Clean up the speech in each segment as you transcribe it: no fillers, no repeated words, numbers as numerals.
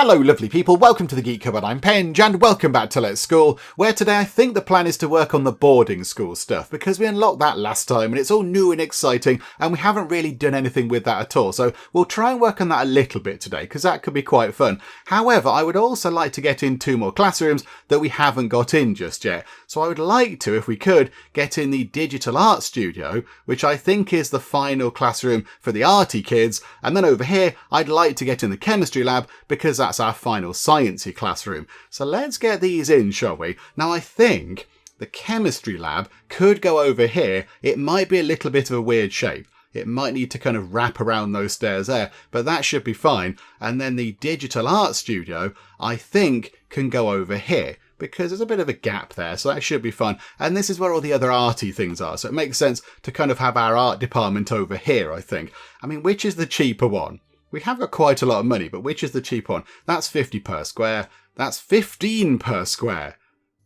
Hello lovely people, welcome to the Geek Cupboard. I'm Penge and welcome back to Let's School, where today I think the plan is to work on the boarding school stuff because we unlocked that last time and it's all new and exciting and we haven't really done anything with that at all. So we'll try and work on that a little bit today because that could be quite fun. However, I would also like to get in 2 more classrooms that we haven't got in just yet. So I would like to, if we could, get in the digital art studio, which I think is the final classroom for the arty kids. And then over here, I'd like to get in the chemistry lab because that's our final sciencey classroom. So let's get these in, shall we? Now I think the chemistry lab could go over here. It might be a little bit of a weird shape. It might need to kind of wrap around those stairs there, but that should be fine. And then the digital art studio, I think, can go over here because there's a bit of a gap there, so that should be fun. And this is where all the other arty things are, so it makes sense to kind of have our art department over here, I think. I mean, which is the cheaper one? We have got quite a lot of money, but which is the cheap one? That's 50 per square. That's 15 per square.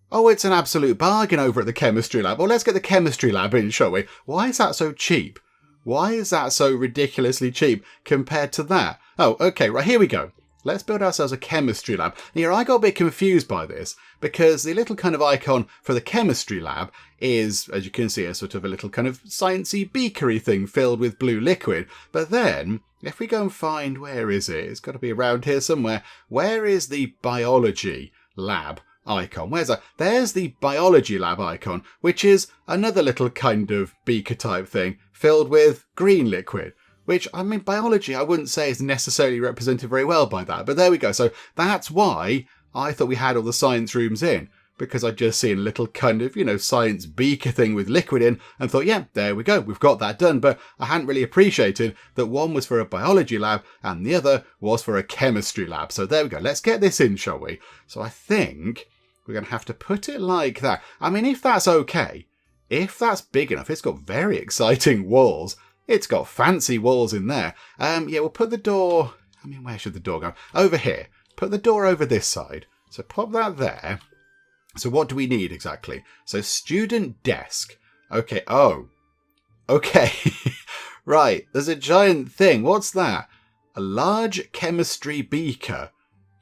Oh, it's an absolute bargain over at the chemistry lab. Well, let's get the chemistry lab in, shall we? Why is that so cheap? Why is that so ridiculously cheap compared to that? Oh, okay, right, here we go. Let's build ourselves a chemistry lab. Now, I got a bit confused by this because the little kind of icon for the chemistry lab is, as you can see, a sort of a little kind of sciencey beakery thing filled with blue liquid. But then, if we go and find, where is it? It's got to be around here somewhere. Where is the biology lab icon? Where's that? There's the biology lab icon, which is another little kind of beaker type thing filled with green liquid. Which, I mean, biology, I wouldn't say is necessarily represented very well by that. But there we go. So that's why I thought we had all the science rooms in. Because I'd just seen a little kind of, science beaker thing with liquid in and thought, yeah, there we go. We've got that done. But I hadn't really appreciated that one was for a biology lab and the other was for a chemistry lab. So there we go. Let's get this in, shall we? So I think we're going to have to put it like that. I mean, if that's okay, if that's big enough, it's got very exciting walls. It's got fancy walls in there. Yeah, we'll put the door... I mean, where should the door go? Over here. Put the door over this side. So pop that there. So what do we need exactly? So student desk. Okay, oh. Okay. Right, there's a giant thing. What's that? A large chemistry beaker.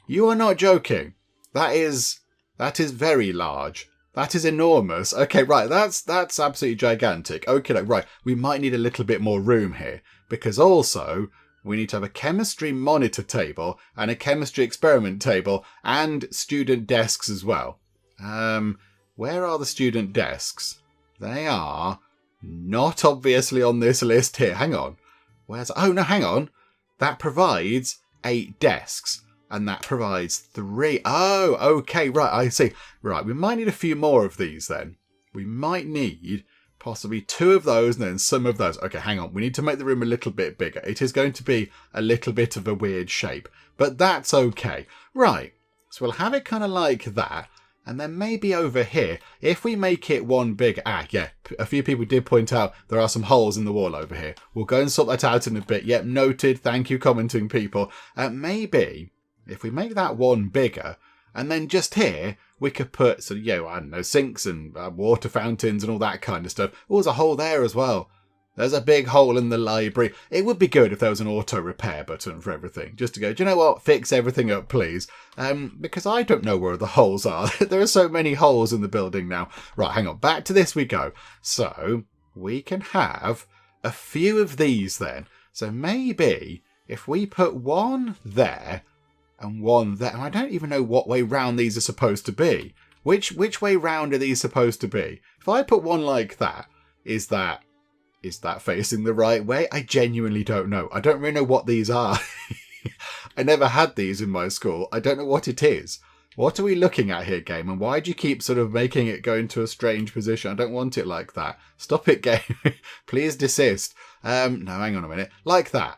You are not joking. That is very large. That is enormous. Okay, right, that's absolutely gigantic. Okay, right, we might need a little bit more room here because also we need to have a chemistry monitor table and a chemistry experiment table and student desks as well. Where are the student desks? They are not obviously on this list here. Hang on. Oh, no, hang on. That provides 8 desks. And that provides 3. Oh, okay, right, I see. Right, we might need a few more of these then. We might need possibly 2 of those and then some of those. Okay, hang on. We need to make the room a little bit bigger. It is going to be a little bit of a weird shape, but that's okay. Right, so we'll have it kind of like that. And then maybe over here, if we make it one big... yeah, a few people did point out there are some holes in the wall over here. We'll go and sort that out in a bit. Yep, noted. Thank you, commenting people. Maybe... if we make that one bigger, and then just here, we could put, I don't know, sinks and water fountains and all that kind of stuff. Oh, there's a hole there as well. There's a big hole in the library. It would be good if there was an auto repair button for everything. Just to go, do you know what? Fix everything up, please. Because I don't know where the holes are. There are so many holes in the building now. Right, hang on. Back to this we go. So, we can have a few of these then. So maybe if we put one there... and one there. And I don't even know what way round these are supposed to be. Which way round are these supposed to be? If I put one like that, is that facing the right way? I genuinely don't know. I don't really know what these are. I never had these in my school. I don't know what it is. What are we looking at here, game? And why do you keep sort of making it go into a strange position? I don't want it like that. Stop it, game. Please desist. No, hang on a minute. Like that.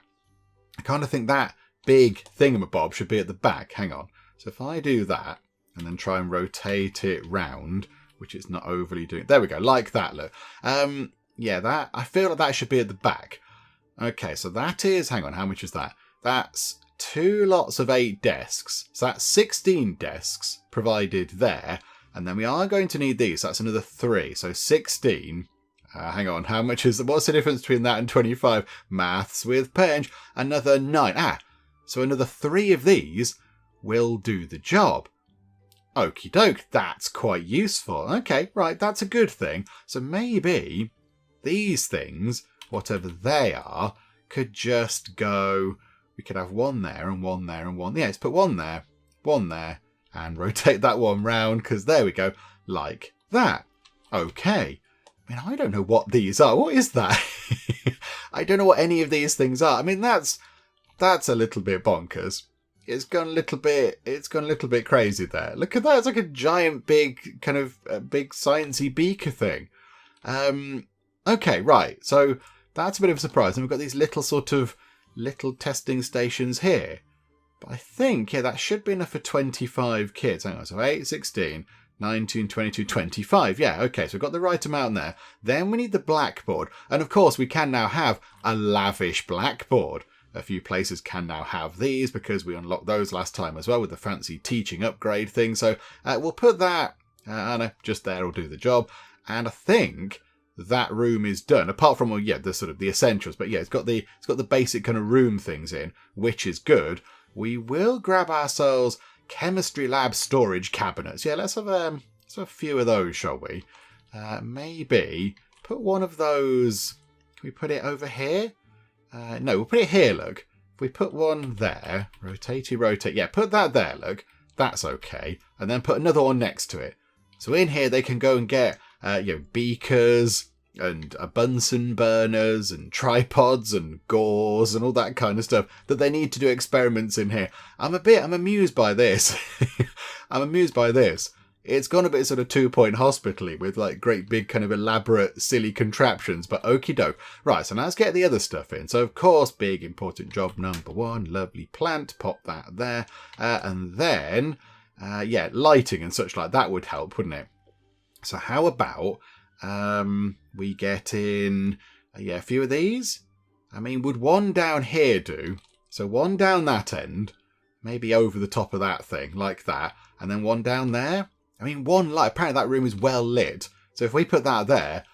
I kind of think that big thingamabob should be at the back. Hang on. So if I do that and then try and rotate it round, which it's not overly doing. There we go. Like that, look. Yeah, that I feel like that should be at the back. Okay, so that is, hang on, how much is that? That's 2 lots of 8 desks. So that's 16 desks provided there. And then we are going to need these. So that's another 3. So 16. Hang on, how much is, what's the difference between that and 25? Maths with Penge. Another 9. So another 3 of these will do the job. Okie doke, that's quite useful. Okay, right, that's a good thing. So maybe these things, whatever they are, could just go... We could have one there and one there and one... Yeah, let's put one there, and rotate that one round, because there we go, like that. Okay. I mean, I don't know what these are. What is that? I don't know what any of these things are. I mean, that's a little bit bonkers. It's gone a little bit crazy there. Look at that. It's like a giant, big, kind of big sciencey beaker thing. Okay, right. So that's a bit of a surprise. And we've got these little testing stations here. But I think, yeah, that should be enough for 25 kids. Hang on. So 8, 16, 19, 22, 25. Yeah, okay. So we've got the right amount there. Then we need the blackboard. And of course, we can now have a lavish blackboard. A few places can now have these because we unlocked those last time as well with the fancy teaching upgrade thing. So we'll put that, just there will do the job. And I think that room is done. Apart from, well, yeah, the sort of the essentials. But yeah, it's got the basic kind of room things in, which is good. We will grab ourselves chemistry lab storage cabinets. Yeah, let's have a few of those, shall we? Maybe put one of those. Can we put it over here? No, we'll put it here, look. If we put one there, rotate. Yeah, put that there, look. That's okay. And then put another one next to it. So in here, they can go and get, beakers and Bunsen burners and tripods and gauze and all that kind of stuff that they need to do experiments in here. I'm amused by this. It's gone a bit sort of 2-point hospital-y with like great big kind of elaborate silly contraptions, but okie doke. Right, so now let's get the other stuff in. So of course, big important job number 1, lovely plant, pop that there. And then, lighting and such like that would help, wouldn't it? So how about we get in, a few of these? I mean, would one down here do? So one down that end, maybe over the top of that thing, like that, and then one down there? I mean, one light. Apparently that room is well lit. So if we put that there...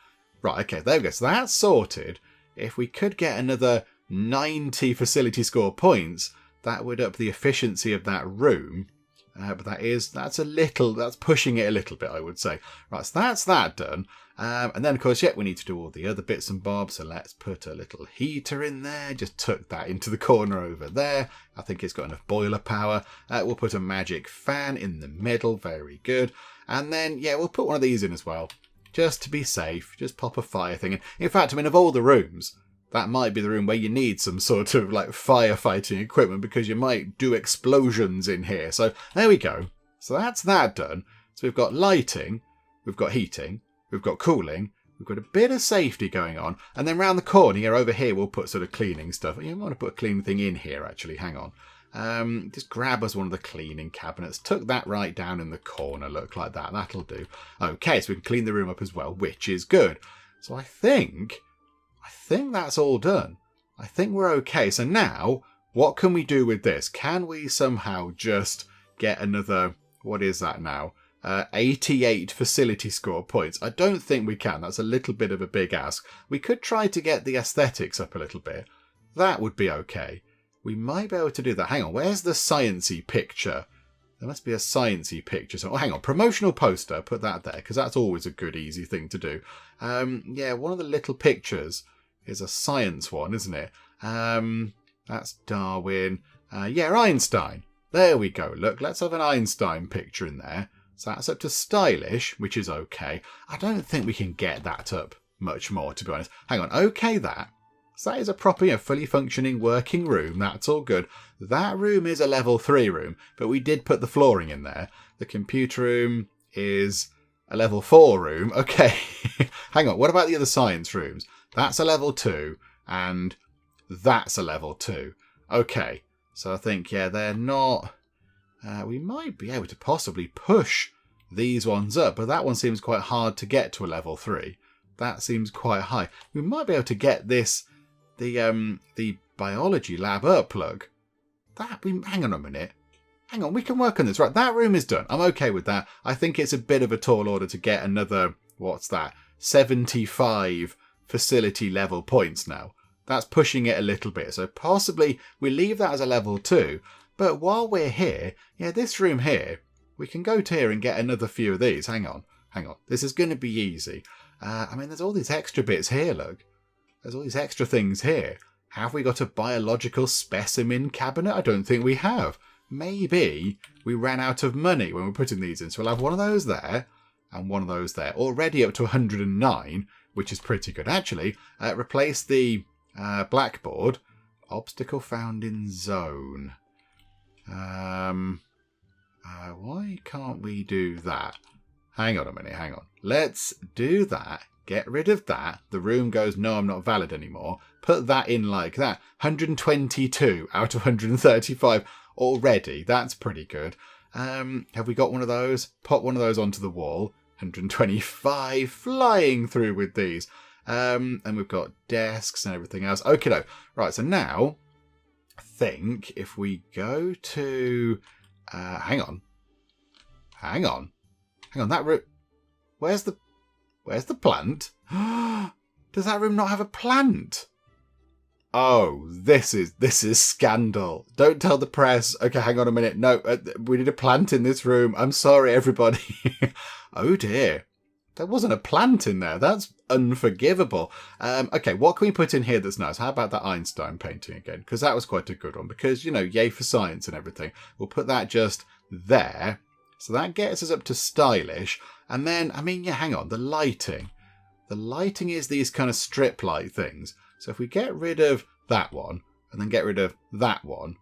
Right, okay, there we go. So that's sorted. If we could get another 90 facility score points, that would up the efficiency of that room. But that's pushing it a little bit, I would say. Right, so that's that done. And then, of course, we need to do all the other bits and bobs. So let's put a little heater in there. Just tuck that into the corner over there. I think it's got enough boiler power. We'll put a magic fan in the middle. Very good. And then, we'll put one of these in as well. Just to be safe. Just pop a fire thing in. In fact, I mean, of all the rooms, that might be the room where you need some sort of like firefighting equipment because you might do explosions in here. So there we go. So that's that done. So we've got lighting, we've got heating, we've got cooling, we've got a bit of safety going on. And then round the corner here, over here, we'll put sort of cleaning stuff. You want to put a cleaning thing in here, actually. Hang on. Just grab us one of the cleaning cabinets. Tuck that right down in the corner. Look like that. That'll do. Okay, so we can clean the room up as well, which is good. So I think that's all done. I think we're okay. So now, what can we do with this? Can we somehow just get another, what is that now? 88 facility score points. I don't think we can. That's a little bit of a big ask. We could try to get the aesthetics up a little bit. That would be okay. We might be able to do that. Hang on, where's the sciencey picture? There must be a sciencey picture. So, hang on, promotional poster. Put that there, because that's always a good, easy thing to do. One of the little pictures is a science one, isn't it? That's Darwin. Einstein. There we go. Look, let's have an Einstein picture in there. So that's up to stylish, which is okay. I don't think we can get that up much more, to be honest. Hang on. Okay, that. So that is a proper, fully functioning working room. That's all good. That room is a level 3 room, but we did put the flooring in there. The computer room is a level 4 room. Okay. Hang on. What about the other science rooms? That's a level 2, and that's a level 2. Okay, so I think, they're not... we might be able to possibly push these ones up, but that one seems quite hard to get to a level 3. That seems quite high. We might be able to get this, the biology lab up, look. Hang on a minute. Hang on, we can work on this. Right, that room is done. I'm okay with that. I think it's a bit of a tall order to get another, 75 facility level points now. That's pushing it a little bit. So possibly we leave that as a level 2, But while we're here, yeah, this room here, we can go to here and get another few of these. Hang on. This is going to be easy. I mean, there's all these extra bits here, look. There's all these extra things here. Have we got a biological specimen cabinet? I don't think we have. Maybe we ran out of money when we're putting these in. So we'll have one of those there and one of those there. Already up to 109, which is pretty good. Actually, replace the blackboard. Obstacle found in zone. Why can't we do that? Hang on a minute, hang on. Let's do that. Get rid of that. The room goes, no, I'm not valid anymore. Put that in like that. 122 out of 135 already. That's pretty good. Have we got one of those? Pop one of those onto the wall. 125 flying through with these. And we've got desks and everything else. Okay, no. Right, so now I think if we go to... hang on. That room... Where's the plant? Does that room not have a plant? Oh, this is scandal. Don't tell the press. Okay, hang on a minute. No, we need a plant in this room. I'm sorry, everybody. Oh dear. There wasn't a plant in there. That's unforgivable. Okay, what can we put in here that's nice? How about that Einstein painting again? Because that was quite a good one. Because, you know, yay for science and everything. We'll put that just there. So that gets us up to stylish. And then, I mean, yeah, hang on. The lighting. The lighting is these kind of strip light things. So if we get rid of that one and then get rid of that one,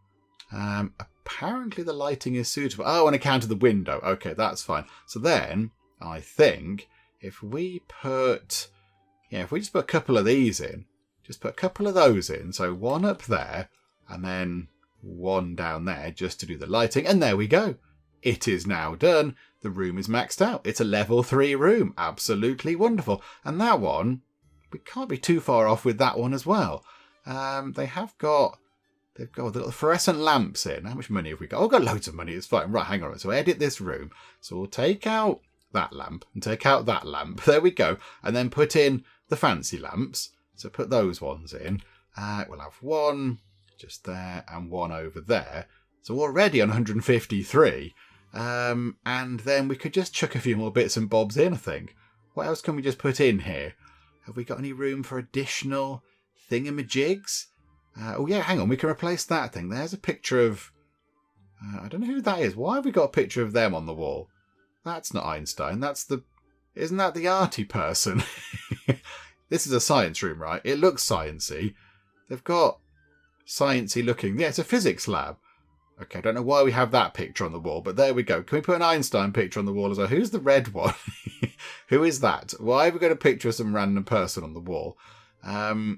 apparently the lighting is suitable. Oh, on account of the window. Okay, that's fine. So then I think if we put, if we just put a couple of these in, just put a couple of those in. So one up there and then one down there just to do the lighting. And there we go. It is now done. The room is maxed out. It's a level 3 room. Absolutely wonderful. And that one, we can't be too far off with that one as well. They've got the little fluorescent lamps in. How much money have we got? Oh, we've got loads of money. It's fine. Right, hang on. So edit this room. So we'll take out that lamp and take out that lamp. There we go. And then put in the fancy lamps. So put those ones in. We'll have one just there and one over there. So already on 153. And then we could just chuck a few more bits and bobs in, I think. What else can we just put in here? Have we got any room for additional thingamajigs? Oh yeah, hang on. We can replace that thing. There's a picture of... I don't know who that is. Why have we got a picture of them on the wall? That's not Einstein. That's the... Isn't that the arty person? This is a science room, right? It looks sciencey. They've got sciencey looking... Yeah, it's a physics lab. Okay, I don't know why we have that picture on the wall, but there we go. Can we put an Einstein picture on the wall as well? Who's the red one? Who is that? Why have we got a picture of some random person on the wall? I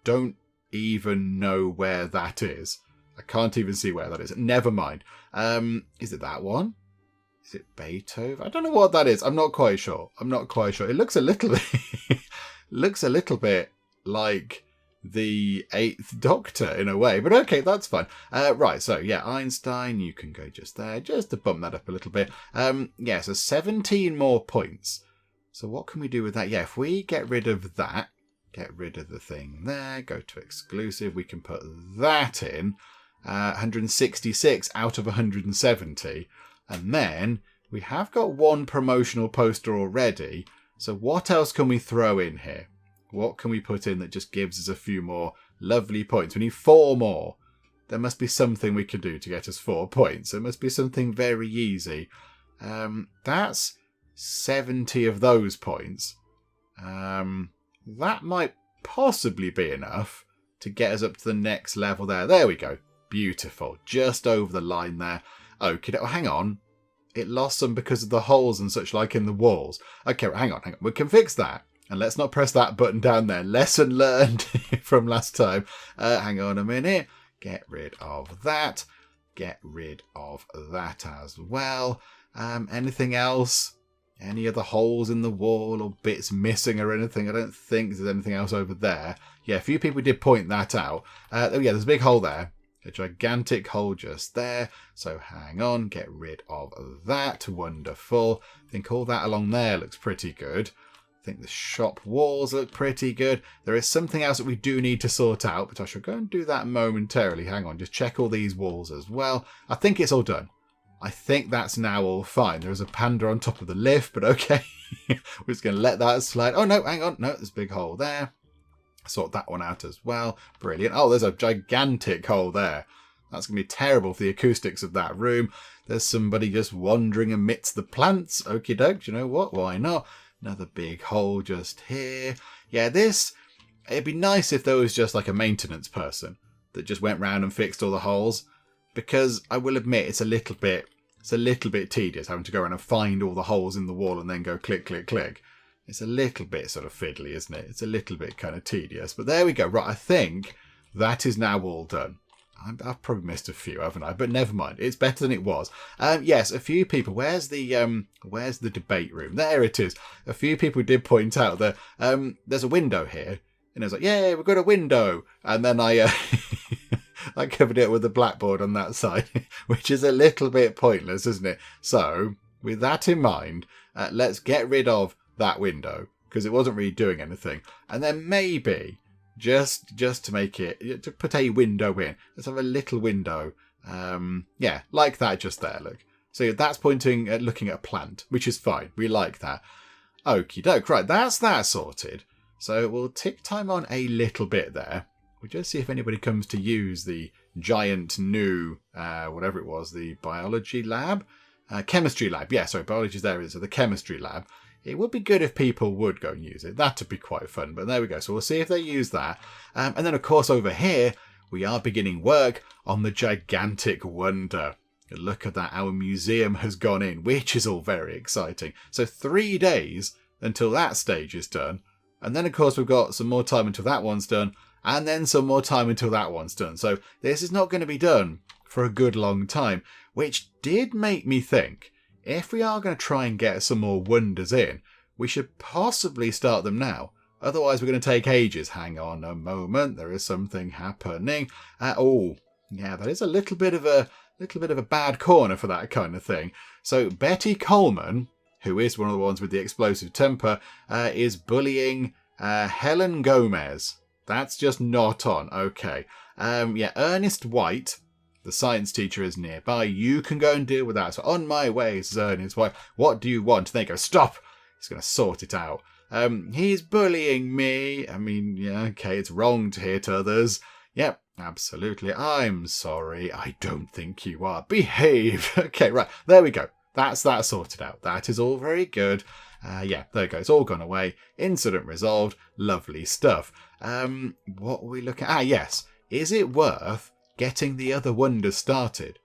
don't even know where that is. I can't even see where that is. Never mind. Is it that one? Is it Beethoven? I don't know what that is. I'm not quite sure. It looks a little bit like the 8th Doctor in a way, but okay, that's fine. Right, so yeah, Einstein, you can go just there, just to bump that up a little bit. Yeah, so 17 more points. So what can we do with that? Yeah, if we get rid of that, get rid of the thing there, go to exclusive, we can put that in. 166 out of 170. And then we have got one promotional poster already. So what else can we throw in here? What can we put in that just gives us a few more lovely points? We need 4 more. There must be something we can do to get us 4 points. It must be something very easy. That's 70 of those points. That might possibly be enough to get us up to the next level there. There we go. Beautiful. Just over the line there. Okay, oh, hang on. It lost some because of the holes and such like in the walls. Okay, hang on. We can fix that. And let's not press that button down there. Lesson learned from last time. Hang on a minute. Get rid of that. Get rid of that as well. Anything else? Any other holes in the wall or bits missing or anything? I don't think there's anything else over there. Yeah, a few people did point that out. Oh yeah, there's a big hole there. A gigantic hole just there. So hang on. Get rid of that. Wonderful. I think all that along there looks pretty good. I think the shop walls look pretty good. There is something else that we do need to sort out, but I shall go and do that momentarily. Hang on, just check all these walls as well. I think it's all done. I think that's now all fine. There is a panda on top of the lift, but okay. We're just going to let that slide. Oh, no, hang on. No, there's a big hole there. Sort that one out as well. Brilliant. Oh, there's a gigantic hole there. That's going to be terrible for the acoustics of that room. There's somebody just wandering amidst the plants. Okie doke. You know what? Why not? Another big hole just here. Yeah, it'd be nice if there was just like a maintenance person that just went round and fixed all the holes. Because I will admit it's a little bit tedious having to go around and find all the holes in the wall and then go click, click, click. It's a little bit sort of fiddly, isn't it? It's a little bit kind of tedious. But there we go. Right, I think that is now all done. I've probably missed a few, haven't I? But never mind. It's better than it was. Yes, a few people. Where's the debate room? There it is. A few people did point out that there's a window here, and I was like, "Yay, we've got a window!" And then I I covered it with a blackboard on that side, which is a little bit pointless, isn't it? So, with that in mind, let's get rid of that window because it wasn't really doing anything, and then maybe. Just to make it, to put a window in. Let's have a little window. Yeah, like that just there, look. So that's pointing at looking at a plant, which is fine. We like that. Okie doke. Right, that's that sorted. So we'll tick time on a little bit there. We'll just see if anybody comes to use the giant new, whatever it was, the biology lab? Chemistry lab. Yeah, sorry, biology's there. So the chemistry lab. It would be good if people would go and use it. That would be quite fun. But there we go. So we'll see if they use that. And then, of course, over here, we are beginning work on the gigantic wonder. Look at that. Our museum has gone in, which is all very exciting. So 3 days until that stage is done. And then, of course, we've got some more time until that one's done. And then some more time until that one's done. So this is not going to be done for a good long time, which did make me think, if we are going to try and get some more wonders in, we should possibly start them now. Otherwise, we're going to take ages. Hang on a moment. There is something happening. Oh, yeah, that is a little bit of a bad corner for that kind of thing. So Betty Coleman, who is one of the ones with the explosive temper, is bullying Helen Gomez. That's just not on. Okay. Yeah, Ernest White, the science teacher, is nearby. You can go and deal with that. So on my way, says Ernest White. What do you want? And they go, stop. He's going to sort it out. He's bullying me. I mean, yeah, okay, it's wrong to hit others. Yep, absolutely. I'm sorry. I don't think you are. Behave. Okay, right. There we go. That's that sorted out. That is all very good. Yeah, there you go. It's all gone away. Incident resolved. Lovely stuff. What were we looking at? Yes. Is it worth getting the other wonders started?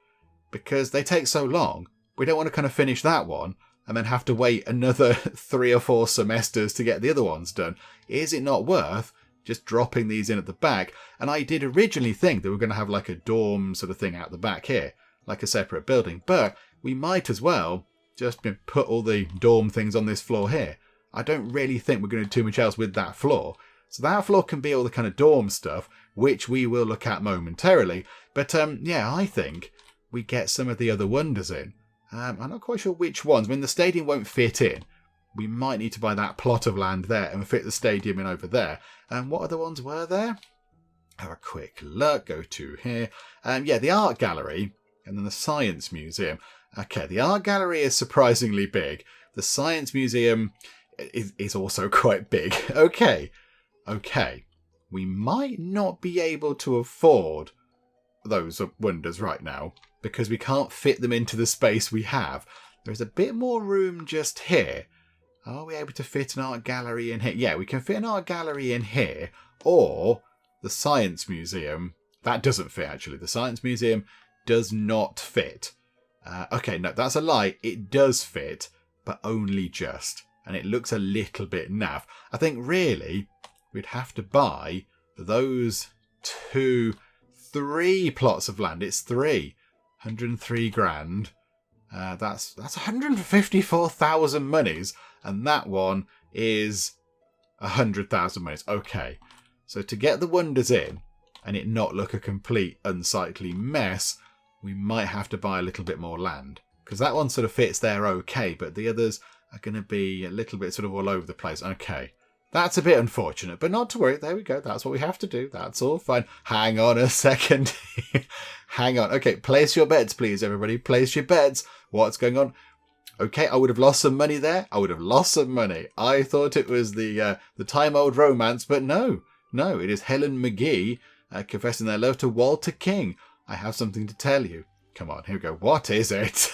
Because they take so long. We don't want to kind of finish that one and then have to wait another 3 or 4 semesters to get the other ones done. Is it not worth just dropping these in at the back? And I did originally think that we were going to have like a dorm sort of thing out the back here, like a separate building. But we might as well just put all the dorm things on this floor here. I don't really think we're going to do too much else with that floor. So that floor can be all the kind of dorm stuff, which we will look at momentarily. But yeah, I think we get some of the other wonders in. I'm not quite sure which ones. I mean, the stadium won't fit in. We might need to buy that plot of land there and fit the stadium in over there. And what other ones were there? Have a quick look. Go to here. Yeah, the art gallery and then the science museum. Okay, the art gallery is surprisingly big. The science museum is also quite big. Okay. We might not be able to afford those wonders right now because we can't fit them into the space we have. There's a bit more room just here. Are we able to fit an art gallery in here? Yeah, we can fit an art gallery in here. Or the science museum. That doesn't fit, actually. The science museum does not fit. Okay, no, that's a lie. It does fit, but only just. And it looks a little bit naff. I think, really, we'd have to buy those 3 plots of land. It's 3. 103 grand. That's 154,000 monies. And that one is 100,000 monies. Okay. So to get the wonders in and it not look a complete unsightly mess, we might have to buy a little bit more land. Because that one sort of fits there okay, but the others are going to be a little bit sort of all over the place. Okay. That's a bit unfortunate, but not to worry. There we go. That's what we have to do. That's all fine. Hang on a second. Hang on. Okay, place your bets, please, everybody. Place your bets. What's going on? Okay, I would have lost some money there. I would have lost some money. I thought it was the time-old romance, but no. No, it is Helen McGee confessing their love to Walter King. I have something to tell you. Come on, here we go. What is it?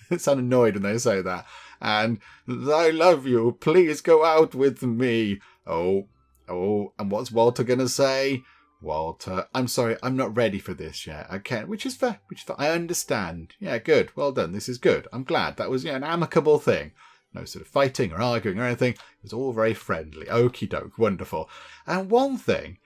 They sound annoyed when they say that. And I love you. Please go out with me. Oh, and what's Walter going to say? Walter, I'm sorry, I'm not ready for this yet. I can't, which is fair. I understand. Yeah, good. Well done. This is good. I'm glad. That was an amicable thing. No sort of fighting or arguing or anything. It was all very friendly. Okie doke. Wonderful. And one thing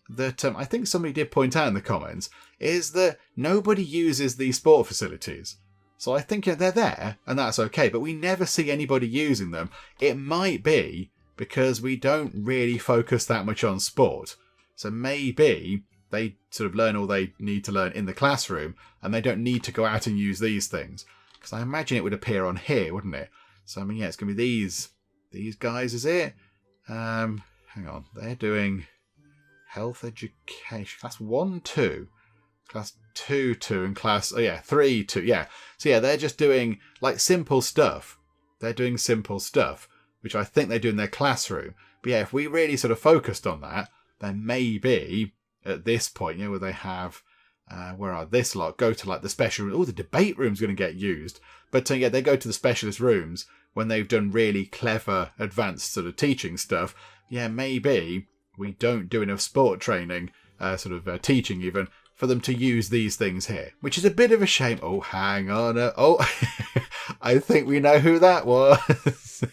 that I think somebody did point out in the comments is that nobody uses these sport facilities. So I think they're there, and that's okay, but we never see anybody using them. It might be because we don't really focus that much on sport. So maybe they sort of learn all they need to learn in the classroom, and they don't need to go out and use these things. Because I imagine it would appear on here, wouldn't it? So, I mean, yeah, it's going to be these guys, is it? Hang on, they're doing health education. Class 1, 2. Class 2, 2, and class, 3, 2, yeah. So yeah, they're just doing like simple stuff. They're doing simple stuff, which I think they do in their classroom. But yeah, if we really sort of focused on that, then maybe at this point, where they have, where are this lot, go to like the special, the debate room's going to get used. But yeah, they go to the specialist rooms when they've done really clever, advanced sort of teaching stuff. Yeah, maybe we don't do enough sport training, teaching even, for them to use these things here, which is a bit of a shame. Oh, hang on. I think we know who that was.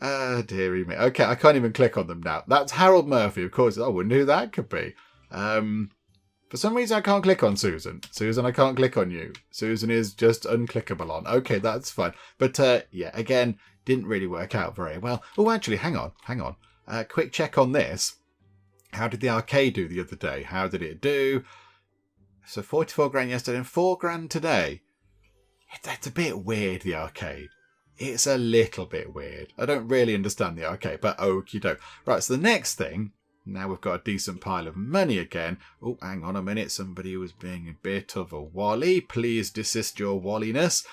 Dearie me. Okay, I can't even click on them now. That's Harold Murphy, of course. I wonder who that could be. For some reason, I can't click on Susan. Susan, I can't click on you. Susan is just unclickable on. Okay, that's fine. But yeah, again, didn't really work out very well. Oh, actually, hang on. Quick check on this. How did the arcade do the other day? How did it do? So 44 grand yesterday and 4 grand today. It's a bit weird, the arcade. It's a little bit weird. I don't really understand the arcade, but okie doke. Right, so the next thing, now we've got a decent pile of money again. Oh, hang on a minute. Somebody was being a bit of a wally. Please desist your walliness.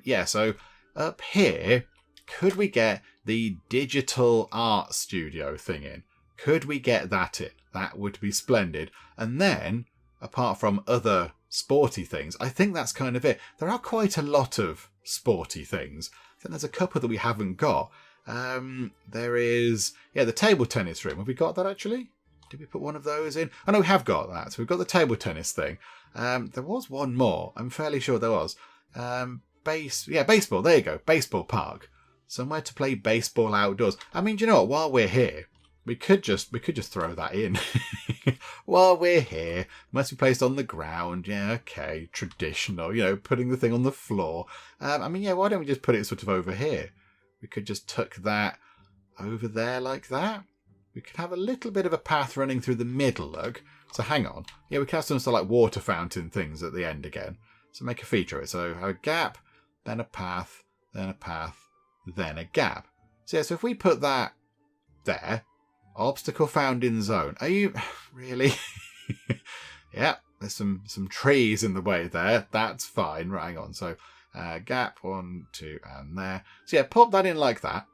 Yeah, so up here, could we get the digital art studio thing in? Could we get that in? That would be splendid. And then, apart from other sporty things, I think that's kind of it. There are quite a lot of sporty things. I think there's a couple that we haven't got. There is, the table tennis room. Have we got that actually? Did we put one of those in? Oh no, we have got that. So we've got the table tennis thing. There was one more. I'm fairly sure there was. Baseball. There you go. Baseball park. Somewhere to play baseball outdoors. I mean, do you know what? While we're here, we could just throw that in. While we're here, must be placed on the ground. Yeah, okay, traditional. Putting the thing on the floor. I mean, yeah, why don't we just put it sort of over here? We could just tuck that over there like that. We could have a little bit of a path running through the middle, look. So hang on. Yeah, we could have some sort of like water fountain things at the end again. So make a feature of it. So have a gap, then a path, then a path, then a gap. So yeah, so if we put that there, obstacle found in zone. Are you really? Yeah, there's some trees in the way there. That's fine. Right, hang on. So gap, 1, 2, and there. So yeah, pop that in like that.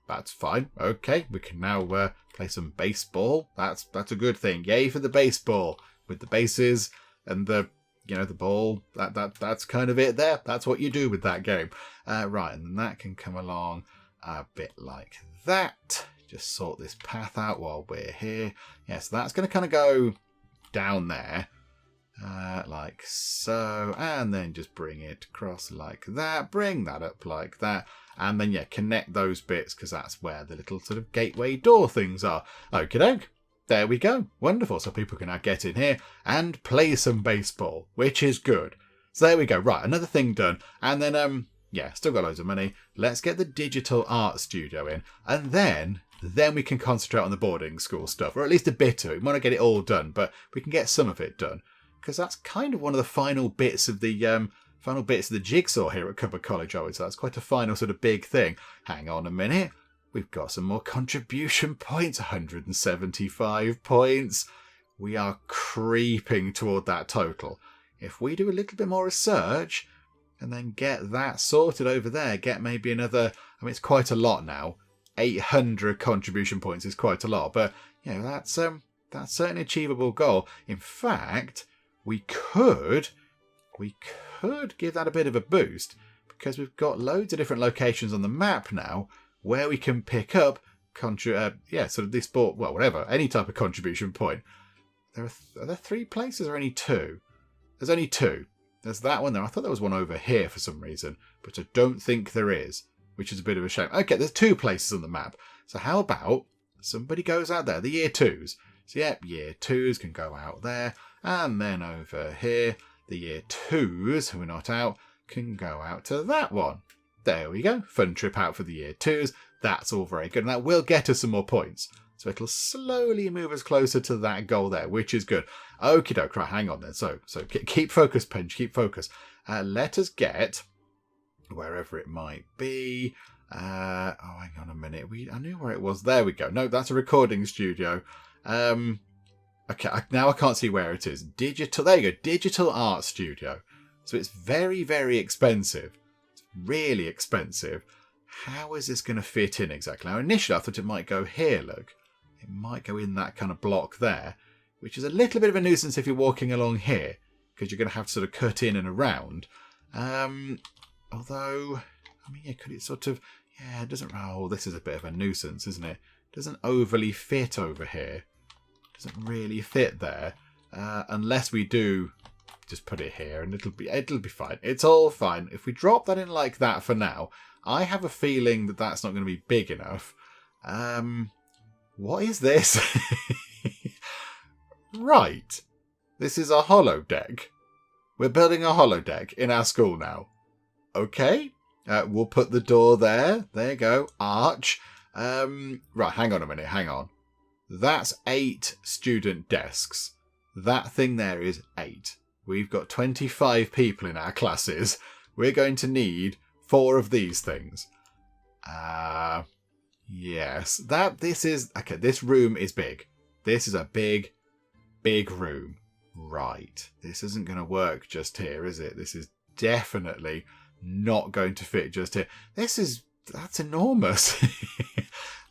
That's fine. Okay, we can now play some baseball. That's a good thing. Yay for the baseball with the bases and the the ball. That's kind of it there. That's what you do with that game. Right, and then that can come along a bit like that. Just sort this path out while we're here. Yeah, so that's going to kind of go down there. Like so. And then just bring it across like that. Bring that up like that. And then, yeah, connect those bits because that's where the little sort of gateway door things are. Okie doke. There we go. Wonderful. So people can now get in here and play some baseball, which is good. So there we go. Right, another thing done. And then, yeah, still got loads of money. Let's get the digital art studio in. And then we can concentrate on the boarding school stuff, or at least a bit of it. We want to get it all done, but we can get some of it done. Because that's kind of one of the final bits of the final bits of the jigsaw here at Cupboard College, are we? So that's quite a final sort of big thing. Hang on a minute. We've got some more contribution points. 175 points. We are creeping toward that total. If we do a little bit more research and then get that sorted over there, get maybe another... I mean, it's quite a lot now. 800 contribution points is quite a lot. But, you know, that's certainly an achievable goal. In fact, we could give that a bit of a boost because we've got loads of different locations on the map now where we can pick up sort of this board, well, whatever, any type of contribution point. Are there 3 places or only 2? There's only 2. There's that one there. I thought there was one over here for some reason, but I don't think there is, which is a bit of a shame. Okay, there's 2 places on the map. So how about somebody goes out there, the year 2s. So yep, year 2s can go out there, and then over here, the year 2s who are not out can go out to that one. There we go. Fun trip out for the year 2s. That's all very good. And that will get us some more points. So it'll slowly move us closer to that goal there, which is good. Okie doke. Right, hang on then. So keep focus, Pinch. Keep focus. Let us get wherever it might be. Hang on a minute. I knew where it was. There we go. No, that's a recording studio. Okay, now I can't see where it is. Digital. There you go. Digital art studio. So it's very, very expensive. Really expensive. How is this going to fit in exactly? Now, initially, I thought it might go here, look. It might go in that kind of block there, which is a little bit of a nuisance if you're walking along here, because you're going to have to sort of cut in and around. Although, I mean, yeah, could it sort of... Yeah, it doesn't... Oh, this is a bit of a nuisance, isn't it? It doesn't overly fit over here. It doesn't really fit there. Unless we do... just put it here and it'll be fine. It's all fine. If we drop that in like that for now, I have a feeling that that's not going to be big enough. What is this? Right. This is a holodeck. We're building a holodeck in our school now. Okay. We'll put the door there. There you go. Arch. Right, hang on a minute. Hang on. That's 8 student desks. That thing there is 8. We've got 25 people in our classes. We're going to need 4 of these things. Yes. Okay, this room is big. This is a big, big room. Right. This isn't going to work just here, is it? This is definitely not going to fit just here. That's enormous.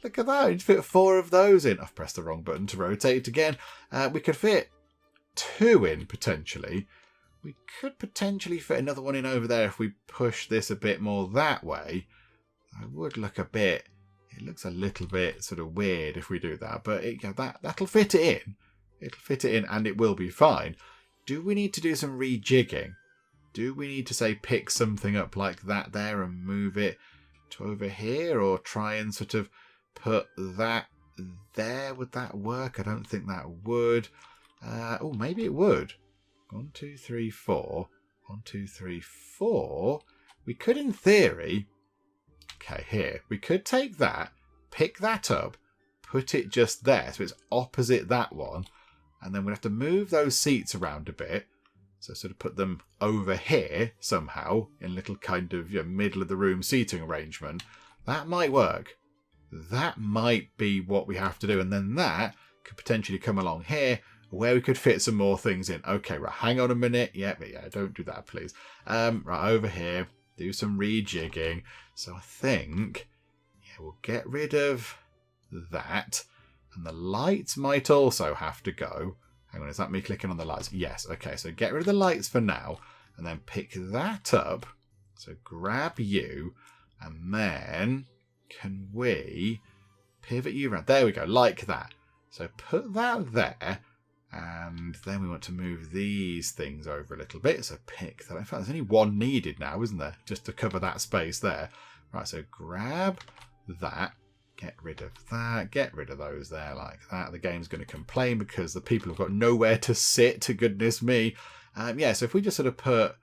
Look at that. You fit 4 of those in. I've pressed the wrong button to rotate again. We could fit 2 in, potentially. We could potentially fit another one in over there if we push this a bit more that way. It would look a bit... It looks a little bit sort of weird if we do that. But that'll fit it in. It'll fit it in and it will be fine. Do we need to do some rejigging? Do we need to, say, pick something up like that there and move it to over here? Or try and sort of put that there? Would that work? I don't think that would. Oh, maybe it would. 1, 2, 3, 4. 1, 2, 3, 4. We could, in theory... Okay, here. We could take that, pick that up, put it just there, so it's opposite that one. And then we'd have to move those seats around a bit. So sort of put them over here somehow, in a little kind of middle of the room seating arrangement. That might work. That might be what we have to do. And then that could potentially come along here, where we could fit some more things in. Okay, right, hang on a minute. Yeah, don't do that, please. Right, over here, do some rejigging. So I think, we'll get rid of that. And the lights might also have to go. Hang on, is that me clicking on the lights? Yes, okay, so get rid of the lights for now. And then pick that up. So grab you. And then, can we pivot you around? There we go, like that. So put that there. And then we want to move these things over a little bit. So pick that. In fact, there's only one needed now, isn't there? Just to cover that space there. Right, so grab that. Get rid of that. Get rid of those there like that. The game's going to complain because the people have got nowhere to sit. Goodness me. So if we just sort of put...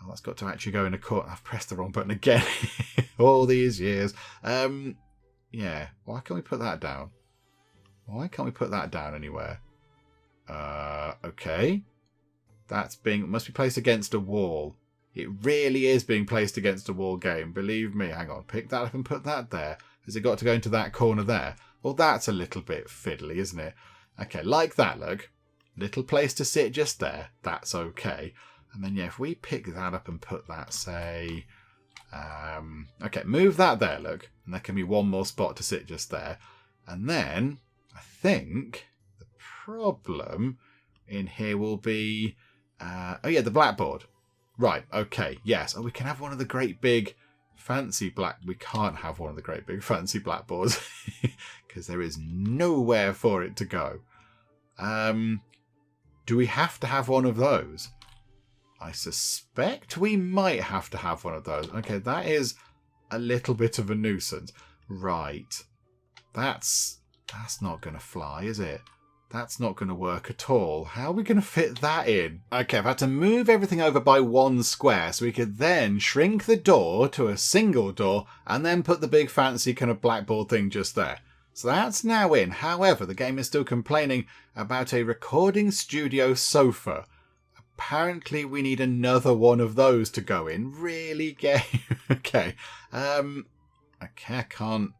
Oh, that's got to actually go in a corner. I've pressed the wrong button again. All these years. Why can't we put that down? Why can't we put that down anywhere? Okay. Must be placed against a wall. It really is being placed against a wall game. Believe me. Hang on. Pick that up and put that there. Has it got to go into that corner there? Well, that's a little bit fiddly, isn't it? Okay, like that, look. Little place to sit just there. That's okay. And then, yeah, if we pick that up and put that, say... okay, move that there, look. And there can be one more spot to sit just there. And then, I think the problem in here will be... oh, yeah, the blackboard. Right, okay, yes. Oh, we can have one of the great big fancy black... We can't have one of the great big fancy blackboards because there is nowhere for it to go. Do we have to have one of those? I suspect we might have to have one of those. Okay, that is a little bit of a nuisance. Right. That's not going to fly, is it? That's not going to work at all. How are we going to fit that in? Okay, I've had to move everything over by 1 square so we could then shrink the door to a single door and then put the big fancy kind of blackboard thing just there. So that's now in. However, the game is still complaining about a recording studio sofa. Apparently we need another one of those to go in. Really, game? Okay. Okay, I can't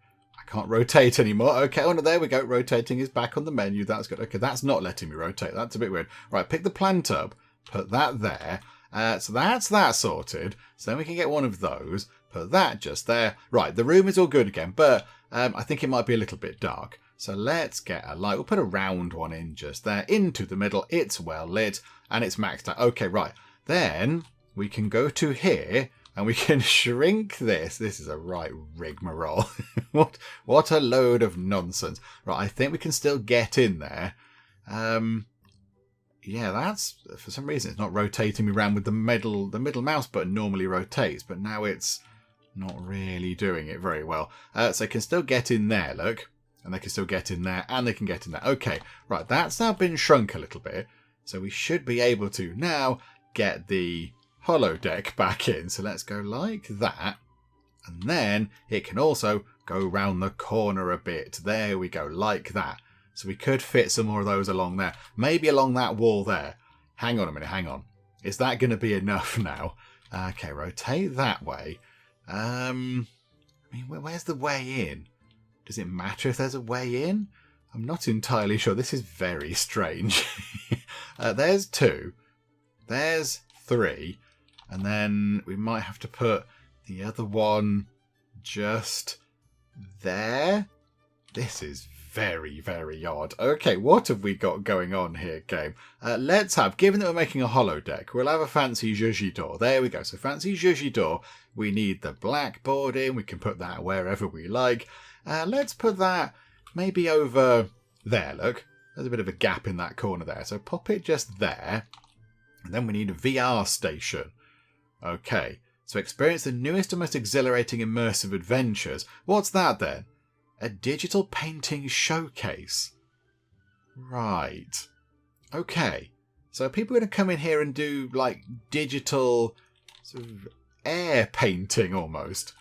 rotate anymore. Okay, oh no, there we go. Rotating is back on the menu. That's good. Okay, that's not letting me rotate. That's a bit weird. Right, pick the plant up. Put that there. So that's that sorted. So then we can get one of those. Put that just there. Right, the room is all good again, but I think it might be a little bit dark. So let's get a light. We'll put a round one in just there. Into the middle. It's well lit. And it's maxed out. Okay, right. Then we can go to here. And we can shrink this. This is a right rigmarole. What a load of nonsense. Right, I think we can still get in there. Yeah, that's... For some reason, it's not rotating me around with the middle mouse button normally rotates. But now it's not really doing it very well. So they can still get in there, look. And they can still get in there. And they can get in there. Okay, right, that's now been shrunk a little bit. So we should be able to now get the... holodeck back in. So let's go like that. And then it can also go round the corner a bit. There we go, like that. So we could fit some more of those along there. Maybe along that wall there. Hang on a minute, hang on. Is that going to be enough now? Okay, rotate that way. I mean, where's the way in? Does it matter if there's a way in? I'm not entirely sure. This is very strange. There's 2. There's 3. And then we might have to put the other one just there. This is very, very odd. Okay, what have we got going on here, game? Let's have, given that we're making a holodeck, we'll have a fancy zhuzhi door. There we go. So fancy zhuzhi door. We need the blackboard in. We can put that wherever we like. Let's put that maybe over there, look. There's a bit of a gap in that corner there. So pop it just there. And then we need a VR station. Okay, so experience the newest and most exhilarating immersive adventures. What's that then? A digital painting showcase. Right. Okay, so people are going to come in here and do like digital sort of air painting almost.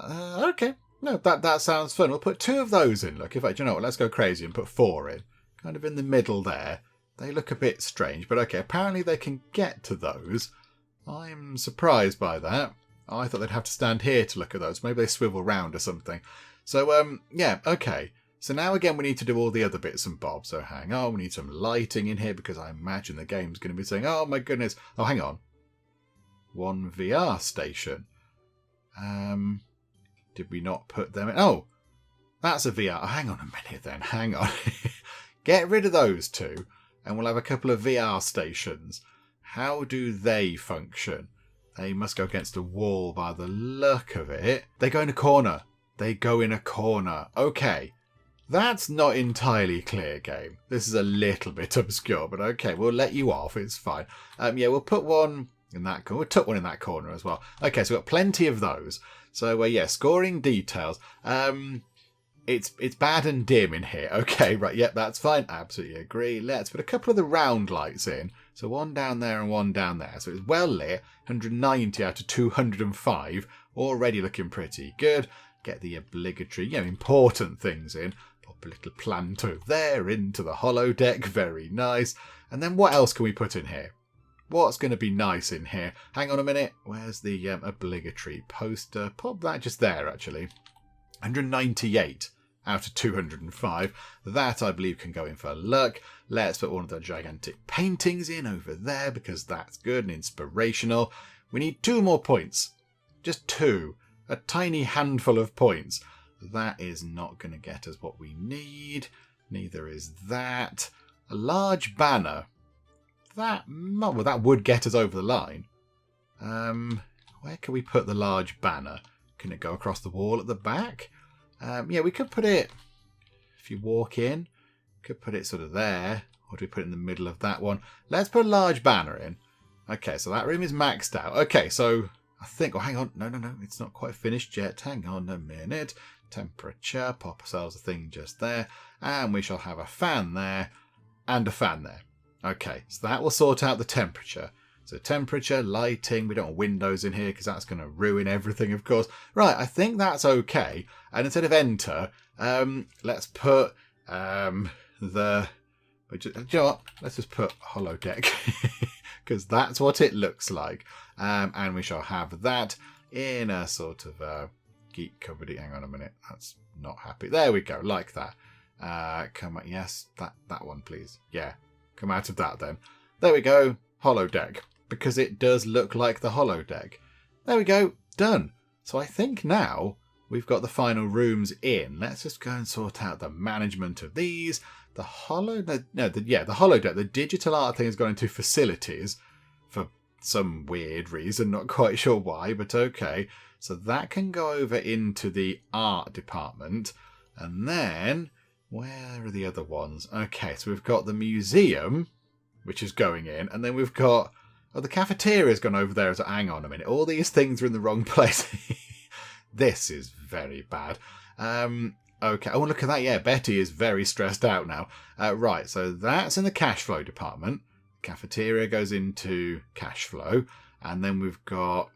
Okay, no, that sounds fun. We'll put 2 of those in. Look, in fact, you know what? Let's go crazy and put 4 in. Kind of in the middle there. They look a bit strange, but okay, apparently they can get to those. I'm surprised by that. I thought they'd have to stand here to look at those. Maybe they swivel round or something. So, yeah, okay. So now again we need to do all the other bits and bobs. So hang on, we need some lighting in here because I imagine the game's going to be saying, oh my goodness. Oh, hang on. 1 VR station. Did we not put them in? Oh, that's a VR. Oh, hang on a minute then. Hang on. Get rid of those 2 and we'll have a couple of VR stations. How do they function? They must go against a wall by the look of it. They go in a corner. They go in a corner. Okay. That's not entirely clear, game. This is a little bit obscure, but okay, we'll let you off. It's fine. Yeah, we'll put one in that corner. We'll tuck one in that corner as well. Okay, so we've got plenty of those. So, yeah, scoring details. It's bad and dim in here. Okay, right, yep, that's fine. Absolutely agree. Let's put a couple of the round lights in. So 1 down there and 1 down there. So it's well lit. 190 out of 205. Already looking pretty good. Get the obligatory, important things in. Pop a little plant over there into the holodeck. Very nice. And then what else can we put in here? what's going to be nice in here? Hang on a minute. Where's the obligatory poster? Pop that just there, actually. 198 out of 205. That, I believe, can go in for luck. Let's put one of the gigantic paintings in over there because that's good and inspirational. We need 2 more points. Just 2. A tiny handful of points. That is not going to get us what we need. Neither is that. A large banner. That would get us over the line. Where can we put the large banner? Can it go across the wall at the back? Yeah, we could put it, if you walk in, could put it sort of there. Or do we put it in the middle of that one? Let's put a large banner in. Okay, so that room is maxed out. Okay, so I think, oh, hang on. No, it's not quite finished yet. Hang on a minute. Temperature, pop ourselves a thing just there. And we shall have a fan there and a fan there. Okay, so that will sort out the temperature. So temperature, lighting, we don't want windows in here because that's going to ruin everything, of course. Right, I think that's okay. And instead of enter, let's put do you know what? Let's just put holodeck because that's what it looks like. And we shall have that in a sort of Geek cupboard. Hang on a minute, that's not happy. There we go, like that. Come on, yes, that one, please. Yeah, come out of that then. There we go, holodeck, because it does look like the holodeck. There we go, done. So I think now we've got the final rooms in. Let's just go and sort out the management of these. The holodeck, the digital art thing has gone into facilities for some weird reason, not quite sure why, but okay. So that can go over into the art department. And then, where are the other ones? Okay, so we've got the museum, which is going in. And then we've got, the cafeteria's gone over there. So hang on a minute. All these things are in the wrong place. This is very bad. Okay, oh, look at that. Yeah, Betty is very stressed out now. Right, so that's in the cash flow department. Cafeteria goes into cash flow. And then we've got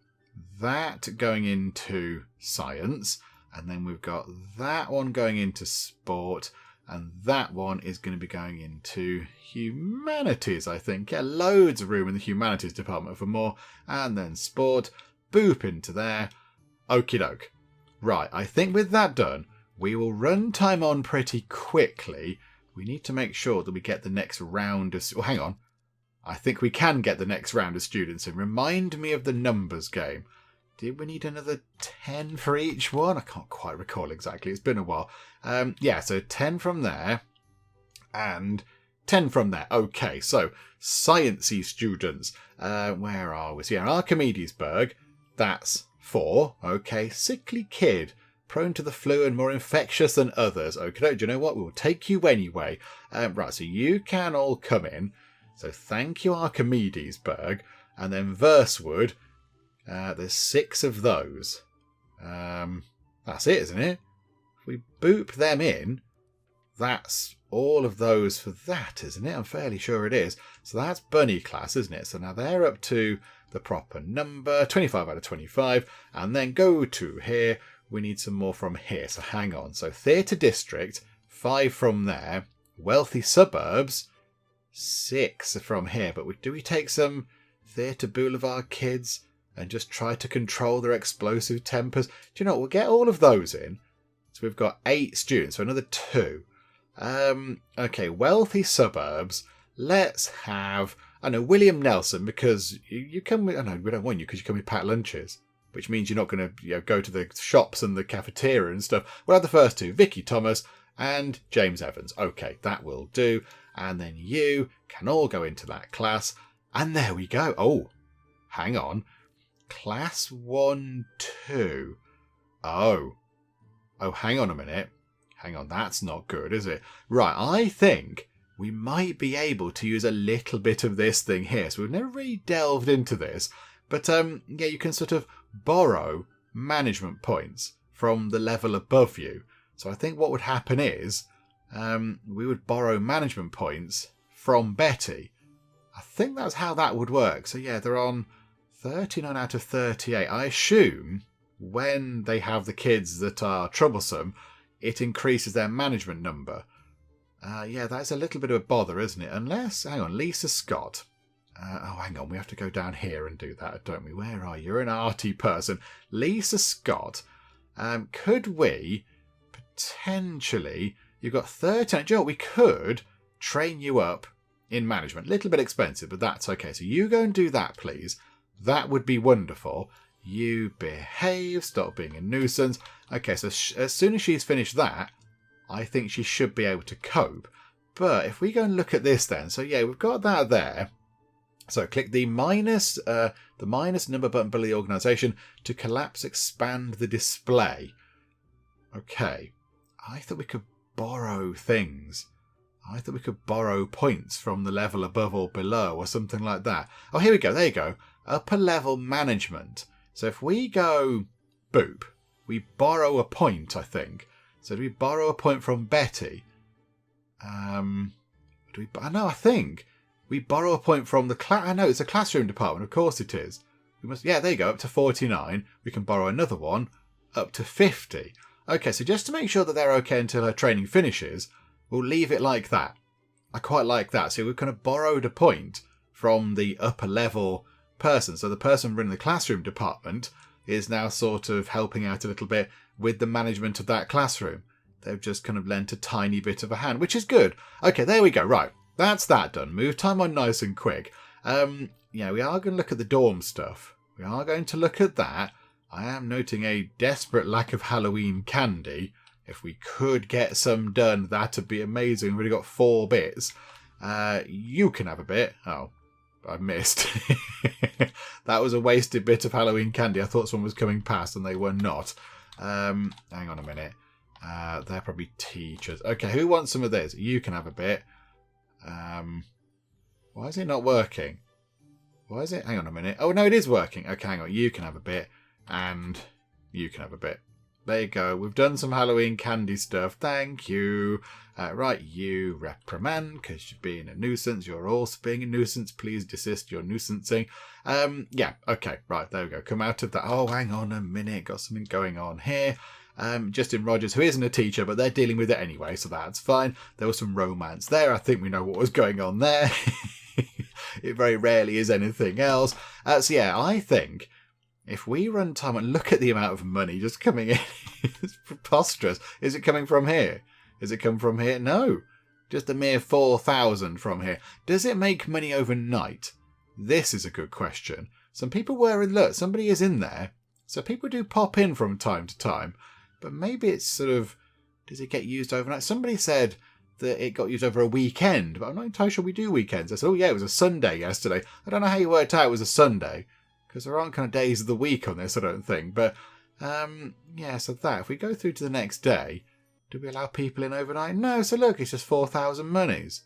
that going into science, and then we've got that one going into sport, and that one is going to be going into humanities, I think. Yeah, loads of room in the humanities department for more, and then sport, boop into there. Okie doke. Right, I think with that done, we will run time on pretty quickly. We need to make sure that we get the next round of... Oh, hang on. I think we can get the next round of students in. Remind me of the numbers game. Did we need another 10 for each one? I can't quite recall exactly. It's been a while. Yeah, so 10 from there and 10 from there. Okay, so sciencey students. Where are we? So yeah, Archimedesburg, that's 4. Okay, sickly kid. Prone to the flu and more infectious than others. Okay, do you know what? We'll take you anyway. Right, so you can all come in. So thank you, Archimedesburg. And then Versewood, there's 6 of those. That's it, isn't it? If we boop them in, that's all of those for that, isn't it? I'm fairly sure it is. So that's Bunny class, isn't it? So now they're up to the proper number, 25 out of 25. And then go to here. We need some more from here. So hang on. So Theatre District, 5 from there. Wealthy Suburbs, 6 from here. But do we take some Theatre Boulevard kids and just try to control their explosive tempers? Do you know what? We'll get all of those in. So we've got 8 students, so another 2. Okay, Wealthy Suburbs. Let's have, I know, William Nelson, because you come with, I know, we don't want you because you come with packed lunches, which means you're not going to go to the shops and the cafeteria and stuff. We'll have the first 2, Vicky Thomas and James Evans. Okay, that will do. And then you can all go into that class. And there we go. Oh, hang on. Class 1, 2. Oh, hang on a minute. Hang on, that's not good, is it? Right, I think we might be able to use a little bit of this thing here. So we've never really delved into this. But, yeah, you can sort of borrow management points from the level above you. So I think what would happen is we would borrow management points from Betty. I think that's how that would work. So, yeah, they're on 39 out of 38. I assume when they have the kids that are troublesome, it increases their management number. Yeah, that's a little bit of a bother, isn't it? Unless, hang on, Lisa Scott. Oh, hang on. We have to go down here and do that, don't we? Where are you? You're an arty person. Lisa Scott. Could we potentially... You've got 13... Do you know what? We could train you up in management. A little bit expensive, but that's okay. So you go and do that, please. That would be wonderful. You behave. Stop being a nuisance. Okay, so as soon as she's finished that, I think she should be able to cope. But if we go and look at this then. So yeah, we've got that there. So click the minus number button below the organisation to collapse, expand the display. Okay. I thought we could borrow things. I thought we could borrow points from the level above or below or something like that. Oh, here we go. There you go. Upper level management. So if we go boop, we borrow a point, I think. So do we borrow a point from Betty? I think we borrow a point from the class. I know it's a classroom department. Of course it is. We must. Yeah, there you go. Up to 49. We can borrow another one up to 50. Okay, so just to make sure that they're okay until her training finishes, we'll leave it like that. I quite like that. So we've kind of borrowed a point from the upper level person. So the person running the classroom department is now sort of helping out a little bit with the management of that classroom. They've just kind of lent a tiny bit of a hand, which is good. Okay, there we go. Right, that's that done. Move time on nice and quick. Yeah, we are going to look at the dorm stuff. We are going to look at that. I am noting a desperate lack of Halloween candy. If we could get some done, that'd be amazing. We've already got 4 bits. You can have a bit. Oh, I missed. That was a wasted bit of Halloween candy. I thought someone was coming past and they were not. Hang on a minute. They're probably teachers. Okay, who wants some of this? You can have a bit. Why is it not working? Why is it? Hang on a minute. Oh, no, it is working. Okay, hang on. You can have a bit. And you can have a bit. There you go. We've done some Halloween candy stuff. Thank you. Right, you reprimand because you're being a nuisance. You're also being a nuisance. Please desist your nuisancing. Yeah, okay. Right, there we go. Come out of that. Oh, hang on a minute. Got something going on here. Justin Rogers, who isn't a teacher, but they're dealing with it anyway, so that's fine. There was some romance there. I think we know what was going on there. It very rarely is anything else. So yeah, I think if we run time and look at the amount of money just coming in, it's preposterous. Is it coming from here? Is it come from here? No. Just a mere 4,000 from here. Does it make money overnight? This is a good question. Some people were, look, somebody is in there. So people do pop in from time to time. But maybe it's sort of, does it get used overnight? Somebody said that it got used over a weekend, but I'm not entirely sure we do weekends. I said, oh yeah, it was a Sunday yesterday. I don't know how you worked out it was a Sunday, because there aren't kind of days of the week on this, I don't think. But, yeah, so that. If we go through to the next day, do we allow people in overnight? No, so look, it's just 4,000 monies.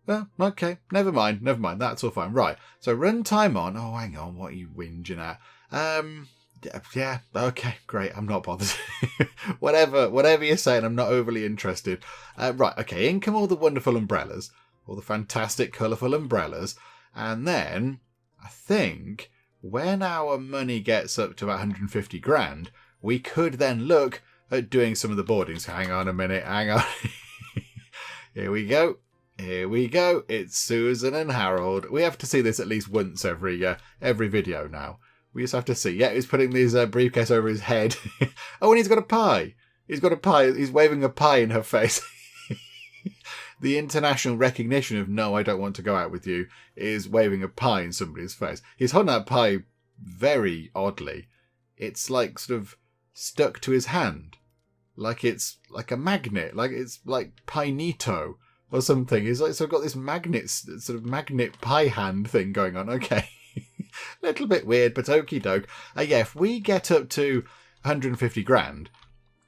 Well, okay, never mind, that's all fine. Right, so run time on. Oh, hang on, what are you whinging at? Yeah, okay, great, I'm not bothered. whatever you're saying, I'm not overly interested. Right, okay, in come all the wonderful umbrellas, all the fantastic, colourful umbrellas, and then, I think, when our money gets up to about 150 grand, we could then look at doing some of the boardings. Hang on a minute, hang on. Here we go. It's Susan and Harold. We have to see this at least once every video now. We just have to see. Yeah, he's putting his briefcase over his head. Oh, and he's got a pie. He's got a pie. He's waving a pie in her face. The international recognition of no, I don't want to go out with you is waving a pie in somebody's face. He's holding that pie very oddly. It's like sort of stuck to his hand. Like it's like a magnet. Like it's like Pinito or something. He's like sort of got this sort of magnet pie hand thing going on. Okay. Little bit weird, but okie doke. Yeah, if we get up to 150 grand,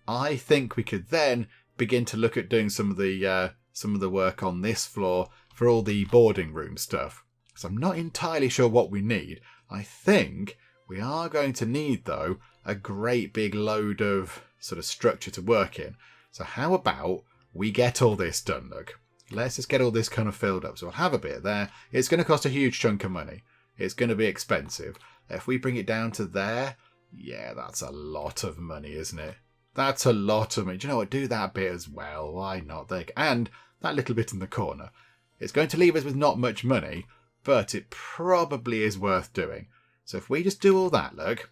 I think we could then begin to look at doing some of the work on this floor for all the boarding room stuff. So I'm not entirely sure what we need. I think we are going to need, though, a great big load of sort of structure to work in. So how about we get all this done, look. Let's just get all this kind of filled up. So we'll have a bit there. It's going to cost a huge chunk of money. It's going to be expensive. If we bring it down to there, yeah, that's a lot of money, isn't it? That's a lot of money. Do you know what? Do that bit as well. Why not? And that little bit in the corner. It's going to leave us with not much money, but it probably is worth doing. So if we just do all that, look,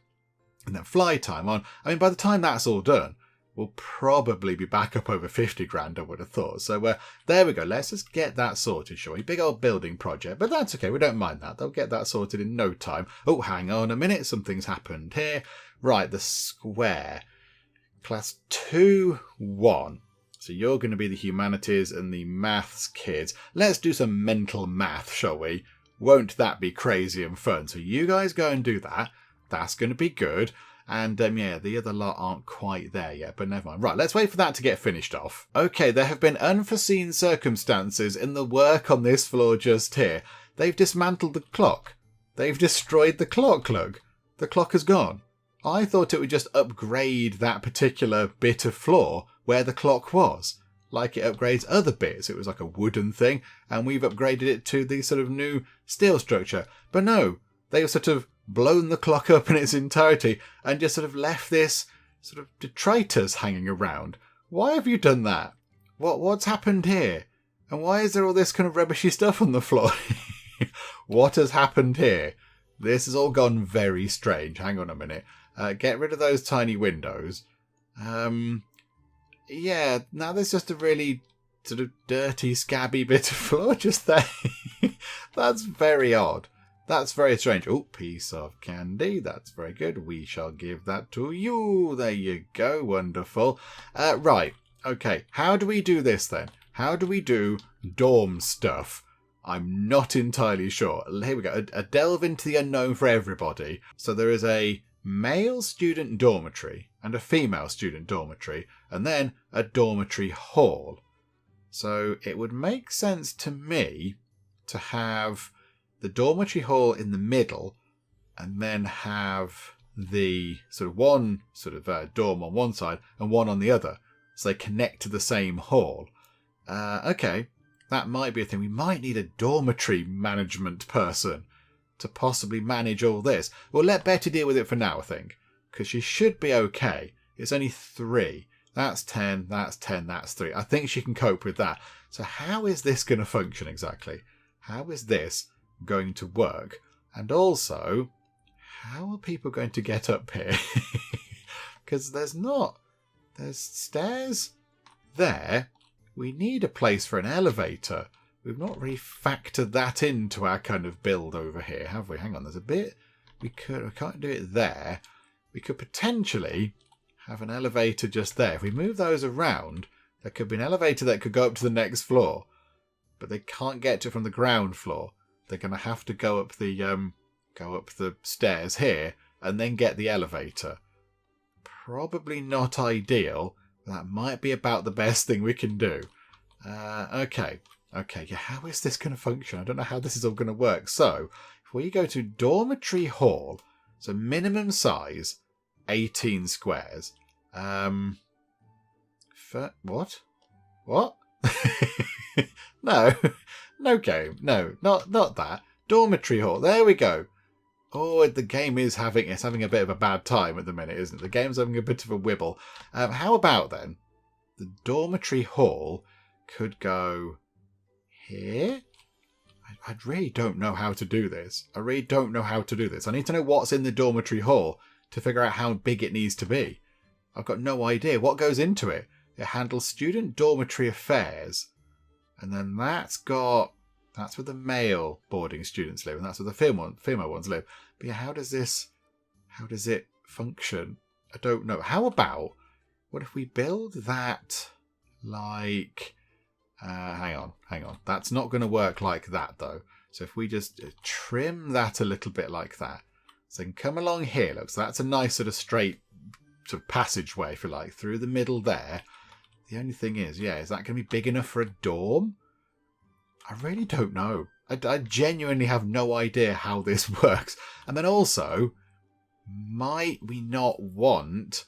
and then fly time on, I mean, by the time that's all done, we'll probably be back up over 50 grand, I would have thought. So there we go. Let's just get that sorted, shall we? Big old building project, but that's okay. We don't mind that. They'll get that sorted in no time. Oh, hang on a minute. Something's happened here. Right, the square. Class 2-1. So you're going to be the humanities and the maths kids. Let's do some mental math, shall we? Won't that be crazy and fun? So you guys go and do that. That's going to be good. And yeah, the other lot aren't quite there yet, but never mind. Right, let's wait for that to get finished off. Okay, there have been unforeseen circumstances in the work on this floor just here. They've dismantled the clock. They've destroyed the clock, look. The clock has gone. I thought it would just upgrade that particular bit of floor where the clock was, like it upgrades other bits. It was like a wooden thing, and we've upgraded it to the sort of new steel structure. But no, they've sort of blown the clock up in its entirety and just sort of left this sort of detritus hanging around. Why have you done that? What's happened here? And why is there all this kind of rubbishy stuff on the floor? What has happened here? This has all gone very strange. Hang on a minute. Get rid of those tiny windows. Yeah, now there's just a really sort of dirty, scabby bit of floor just there. That's very odd. That's very strange. Oh, piece of candy. That's very good. We shall give that to you. There you go. Wonderful. Right. Okay. How do we do this then? How do we do dorm stuff? I'm not entirely sure. Here we go. A delve into the unknown for everybody. So there is a male student dormitory and a female student dormitory, and then a dormitory hall. So it would make sense to me to have the dormitory hall in the middle and then have the sort of one sort of dorm on one side and one on the other, so they connect to the same hall. Okay, that might be a thing. We might need a dormitory management person to possibly manage all this. We'll let Betty deal with it for now, I think, because she should be okay. It's only 3. That's 10, that's 10, that's 3. I think she can cope with that. So how is this going to function exactly? How is this going to work? And also, how are people going to get up here? Because there's stairs there. We need a place for an elevator. We've not really factored that into our kind of build over here, have we? Hang on, there's a bit we can't do it there. We could potentially have an elevator just there. If we move those around, there could be an elevator that could go up to the next floor, but they can't get to it from the ground floor. They're going to have to go up the stairs here and then get the elevator. Probably not ideal, but that might be about the best thing we can do. Okay, yeah, how is this going to function? I don't know how this is all going to work. So, if we go to dormitory hall, so minimum size, 18 squares. What? No, no game. No, not that. Dormitory hall. There we go. Oh, the game is having a bit of a bad time at the minute, isn't it? The game's having a bit of a wibble. How about then the dormitory hall could go here? I really don't know how to do this. I need to know what's in the dormitory hall to figure out how big it needs to be. I've got no idea. What goes into it? It handles student dormitory affairs. And then that's where the male boarding students live, and that's where the female ones live. But yeah, how does it function? I don't know. How about, what if we build that like... hang on. That's not going to work like that, though. So if we just trim that a little bit like that. So then come along here, look. So that's a nice sort of straight sort of passageway, if you like, through the middle there. The only thing is, yeah, is that going to be big enough for a dorm? I really don't know. I genuinely have no idea how this works. And then also, might we not want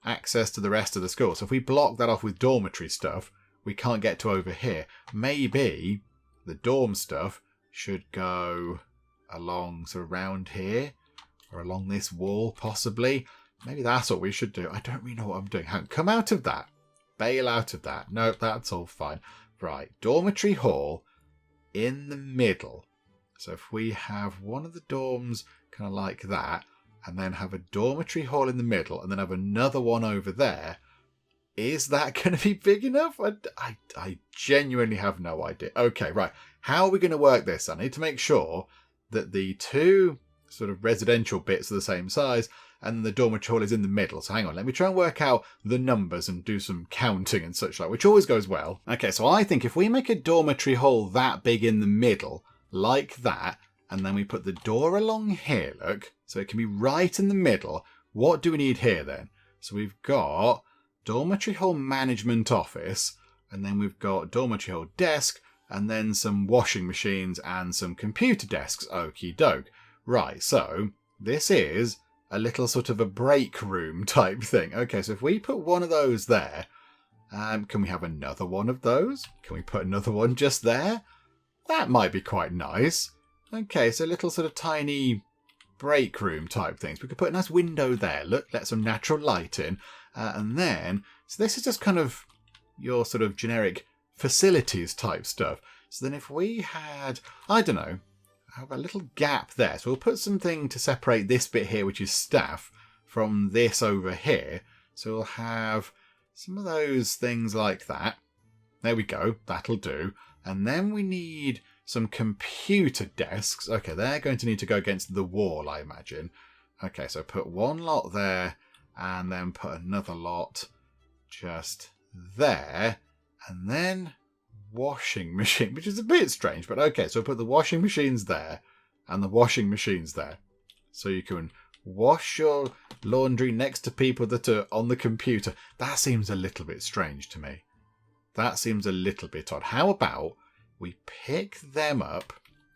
access to the rest of the school? So if we block that off with dormitory stuff, we can't get to over here. Maybe the dorm stuff should go along sort of around here, or along this wall possibly. Maybe that's what we should do. I don't really know what I'm doing. Come out of that. Bail out of that. Nope, that's all fine. Right, dormitory hall in the middle. So if we have one of the dorms kind of like that, and then have a dormitory hall in the middle, and then have another one over there, is that going to be big enough? I genuinely have no idea. Okay, right. How are we going to work this? I need to make sure that the two sort of residential bits are the same size, and the dormitory hall is in the middle. So hang on, let me try and work out the numbers and do some counting and such like, which always goes well. Okay, so I think if we make a dormitory hall that big in the middle, like that, and then we put the door along here, look, so it can be right in the middle. What do we need here then? So we've got dormitory hall management office, and then we've got dormitory hall desk, and then some washing machines and some computer desks. Okie doke. Right, so this is a little sort of a break room type thing. Okay, so if we put one of those there, can we have another one of those? Can we put another one just there? That might be quite nice. Okay, so little sort of tiny break room type things. We could put a nice window there. Look, let some natural light in. And then, so this is just kind of your sort of generic facilities type stuff. So then if we had, I don't know, have a little gap there. So we'll put something to separate this bit here, which is staff, from this over here. So we'll have some of those things like that. There we go. That'll do. And then we need some computer desks. Okay, they're going to need to go against the wall, I imagine. Okay, so put one lot there, and then put another lot just there. And then washing machine, which is a bit strange, but okay, so put the washing machines there, and the washing machines there. So you can wash your laundry next to people that are on the computer. That seems a little bit strange to me. That seems a little bit odd. How about we pick them up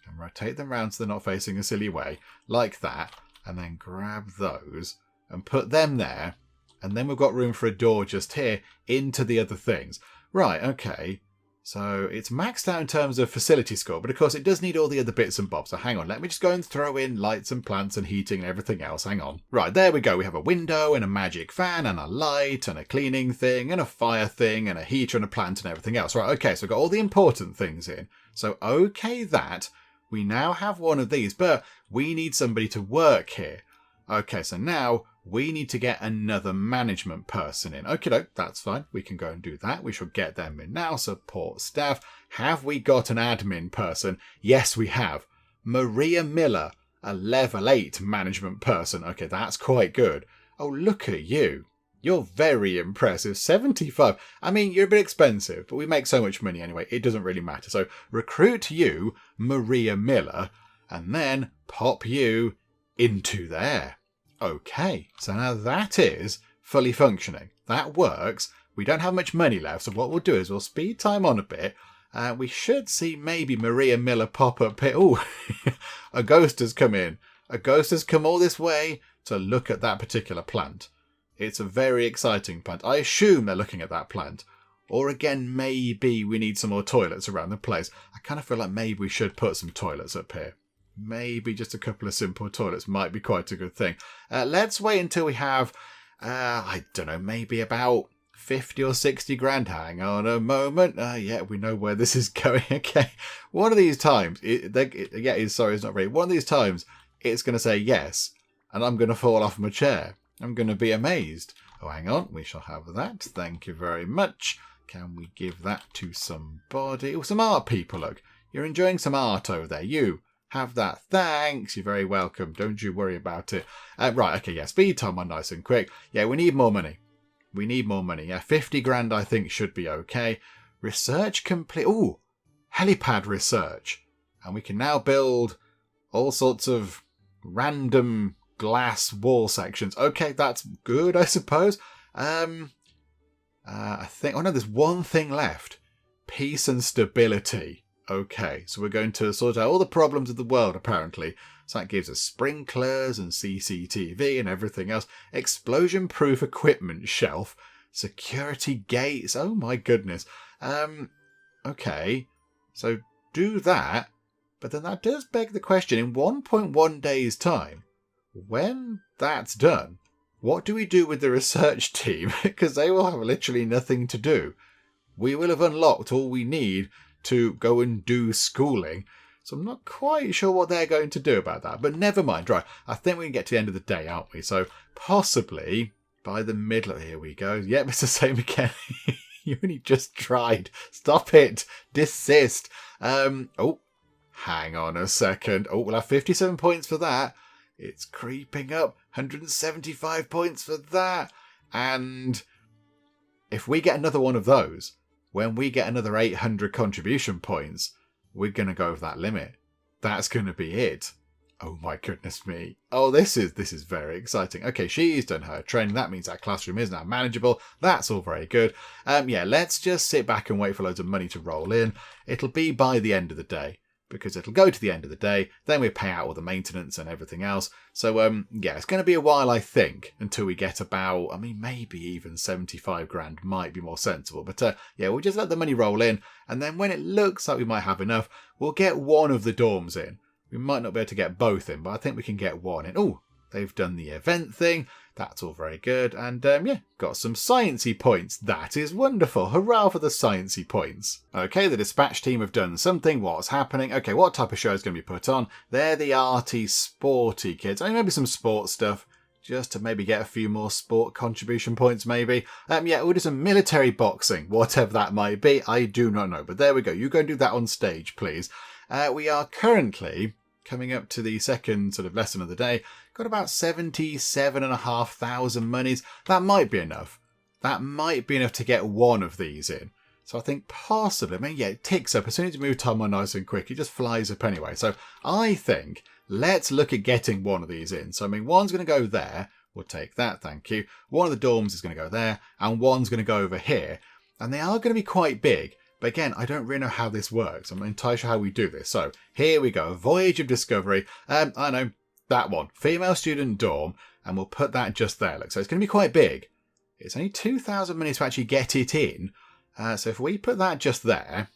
and rotate them around so they're not facing a silly way, like that, and then grab those and put them there, and then we've got room for a door just here into the other things. Right, okay. So it's maxed out in terms of facility score, but of course it does need all the other bits and bobs. So hang on, let me just go and throw in lights and plants and heating and everything else. Hang on. Right, there we go. We have a window and a magic fan and a light and a cleaning thing and a fire thing and a heater and a plant and everything else. Right, okay, so we've got all the important things in. So okay that, we now have one of these, but we need somebody to work here. Okay, so now we need to get another management person in. Okay, that's fine. We can go and do that. We shall get them in now. Support staff. Have we got an admin person? Yes, we have. Maria Miller, a level 8 management person. Okay, that's quite good. Oh, look at you. You're very impressive. 75. I mean, you're a bit expensive, but we make so much money anyway. It doesn't really matter. So recruit you, Maria Miller, and then pop you into there. Okay, so now that is fully functioning. That works. We don't have much money left, so what we'll do is we'll speed time on a bit. We should see maybe Maria Miller pop up here. Oh, a ghost has come in. A ghost has come all this way to look at that particular plant. It's a very exciting plant. I assume they're looking at that plant. Or again, maybe we need some more toilets around the place. I kind of feel like maybe we should put some toilets up here. Maybe just a couple of simple toilets might be quite a good thing. Let's wait until we have, I don't know, maybe about 50 or 60 grand. Hang on a moment. Yeah, we know where this is going. Okay. One of these times, it's not really. One of these times, it's going to say yes, and I'm going to fall off my chair. I'm going to be amazed. Oh, hang on. We shall have that. Thank you very much. Can we give that to somebody? Oh, some art people, look. You're enjoying some art over there. You. Have that. Thanks. You're very welcome. Don't you worry about it. Right. Okay. Yeah. Speed time on nice and quick. Yeah. We need more money. We need more money. Yeah. 50 grand I think should be okay. Research complete. Ooh. Helipad research. And we can now build all sorts of random glass wall sections. Okay. That's good, I suppose. I think, oh no, there's one thing left. Peace and stability. Okay, so we're going to sort out all the problems of the world, apparently. So that gives us sprinklers and CCTV and everything else. Explosion-proof equipment shelf. Security gates. Oh my goodness. Okay, so do that. But then that does beg the question, in 1.1 days' time, when that's done, what do we do with the research team? Because they will have literally nothing to do. We will have unlocked all we need to go and do schooling. So I'm not quite sure what they're going to do about that. But never mind. Right, I think we can get to the end of the day, aren't we? So possibly by the middle. Here we go. Yep, it's the same again. You only just tried. Stop it. Desist. Oh, hang on a second. Oh, we'll have 57 points for that. It's creeping up. 175 points for that. And if we get another one of those, when we get another 800 contribution points, we're going to go over that limit. That's going to be it. Oh my goodness me. Oh, this is very exciting. Okay, she's done her training. That means our classroom is now manageable. That's all very good. Yeah, let's just sit back and wait for loads of money to roll in. It'll be by the end of the day, because it'll go to the end of the day. Then we pay out all the maintenance and everything else. So, yeah, it's going to be a while, I think, until we get about, I mean, maybe even 75 grand might be more sensible. But, yeah, we'll just let the money roll in. And then when it looks like we might have enough, we'll get one of the dorms in. We might not be able to get both in, but I think we can get one in. Oh, they've done the event thing. That's all very good. And, yeah, got some sciencey points. That is wonderful. Hurrah for the sciencey points. Okay, the dispatch team have done something. What's happening? Okay, what type of show is going to be put on? They're the arty, sporty kids. I mean, maybe some sports stuff, just to maybe get a few more sport contribution points, maybe. Yeah, we'll do some military boxing, whatever that might be. I do not know. But there we go. You go and do that on stage, please. We are currently coming up to the second sort of lesson of the day. Got about 77,500 monies. That might be enough. That might be enough to get one of these in. So I think possibly, I mean, yeah, it ticks up. As soon as you move time on nice and quick, it just flies up anyway. So I think let's look at getting one of these in. So, I mean, one's going to go there. We'll take that, thank you. One of the dorms is going to go there, and one's going to go over here. And they are going to be quite big. But again, I don't really know how this works. I'm not entirely sure how we do this. So here we go. Voyage of Discovery. I know that one. Female student dorm. And we'll put that just there. Look, so it's going to be quite big. It's only 2,000 minutes to actually get it in. So if we put that just there.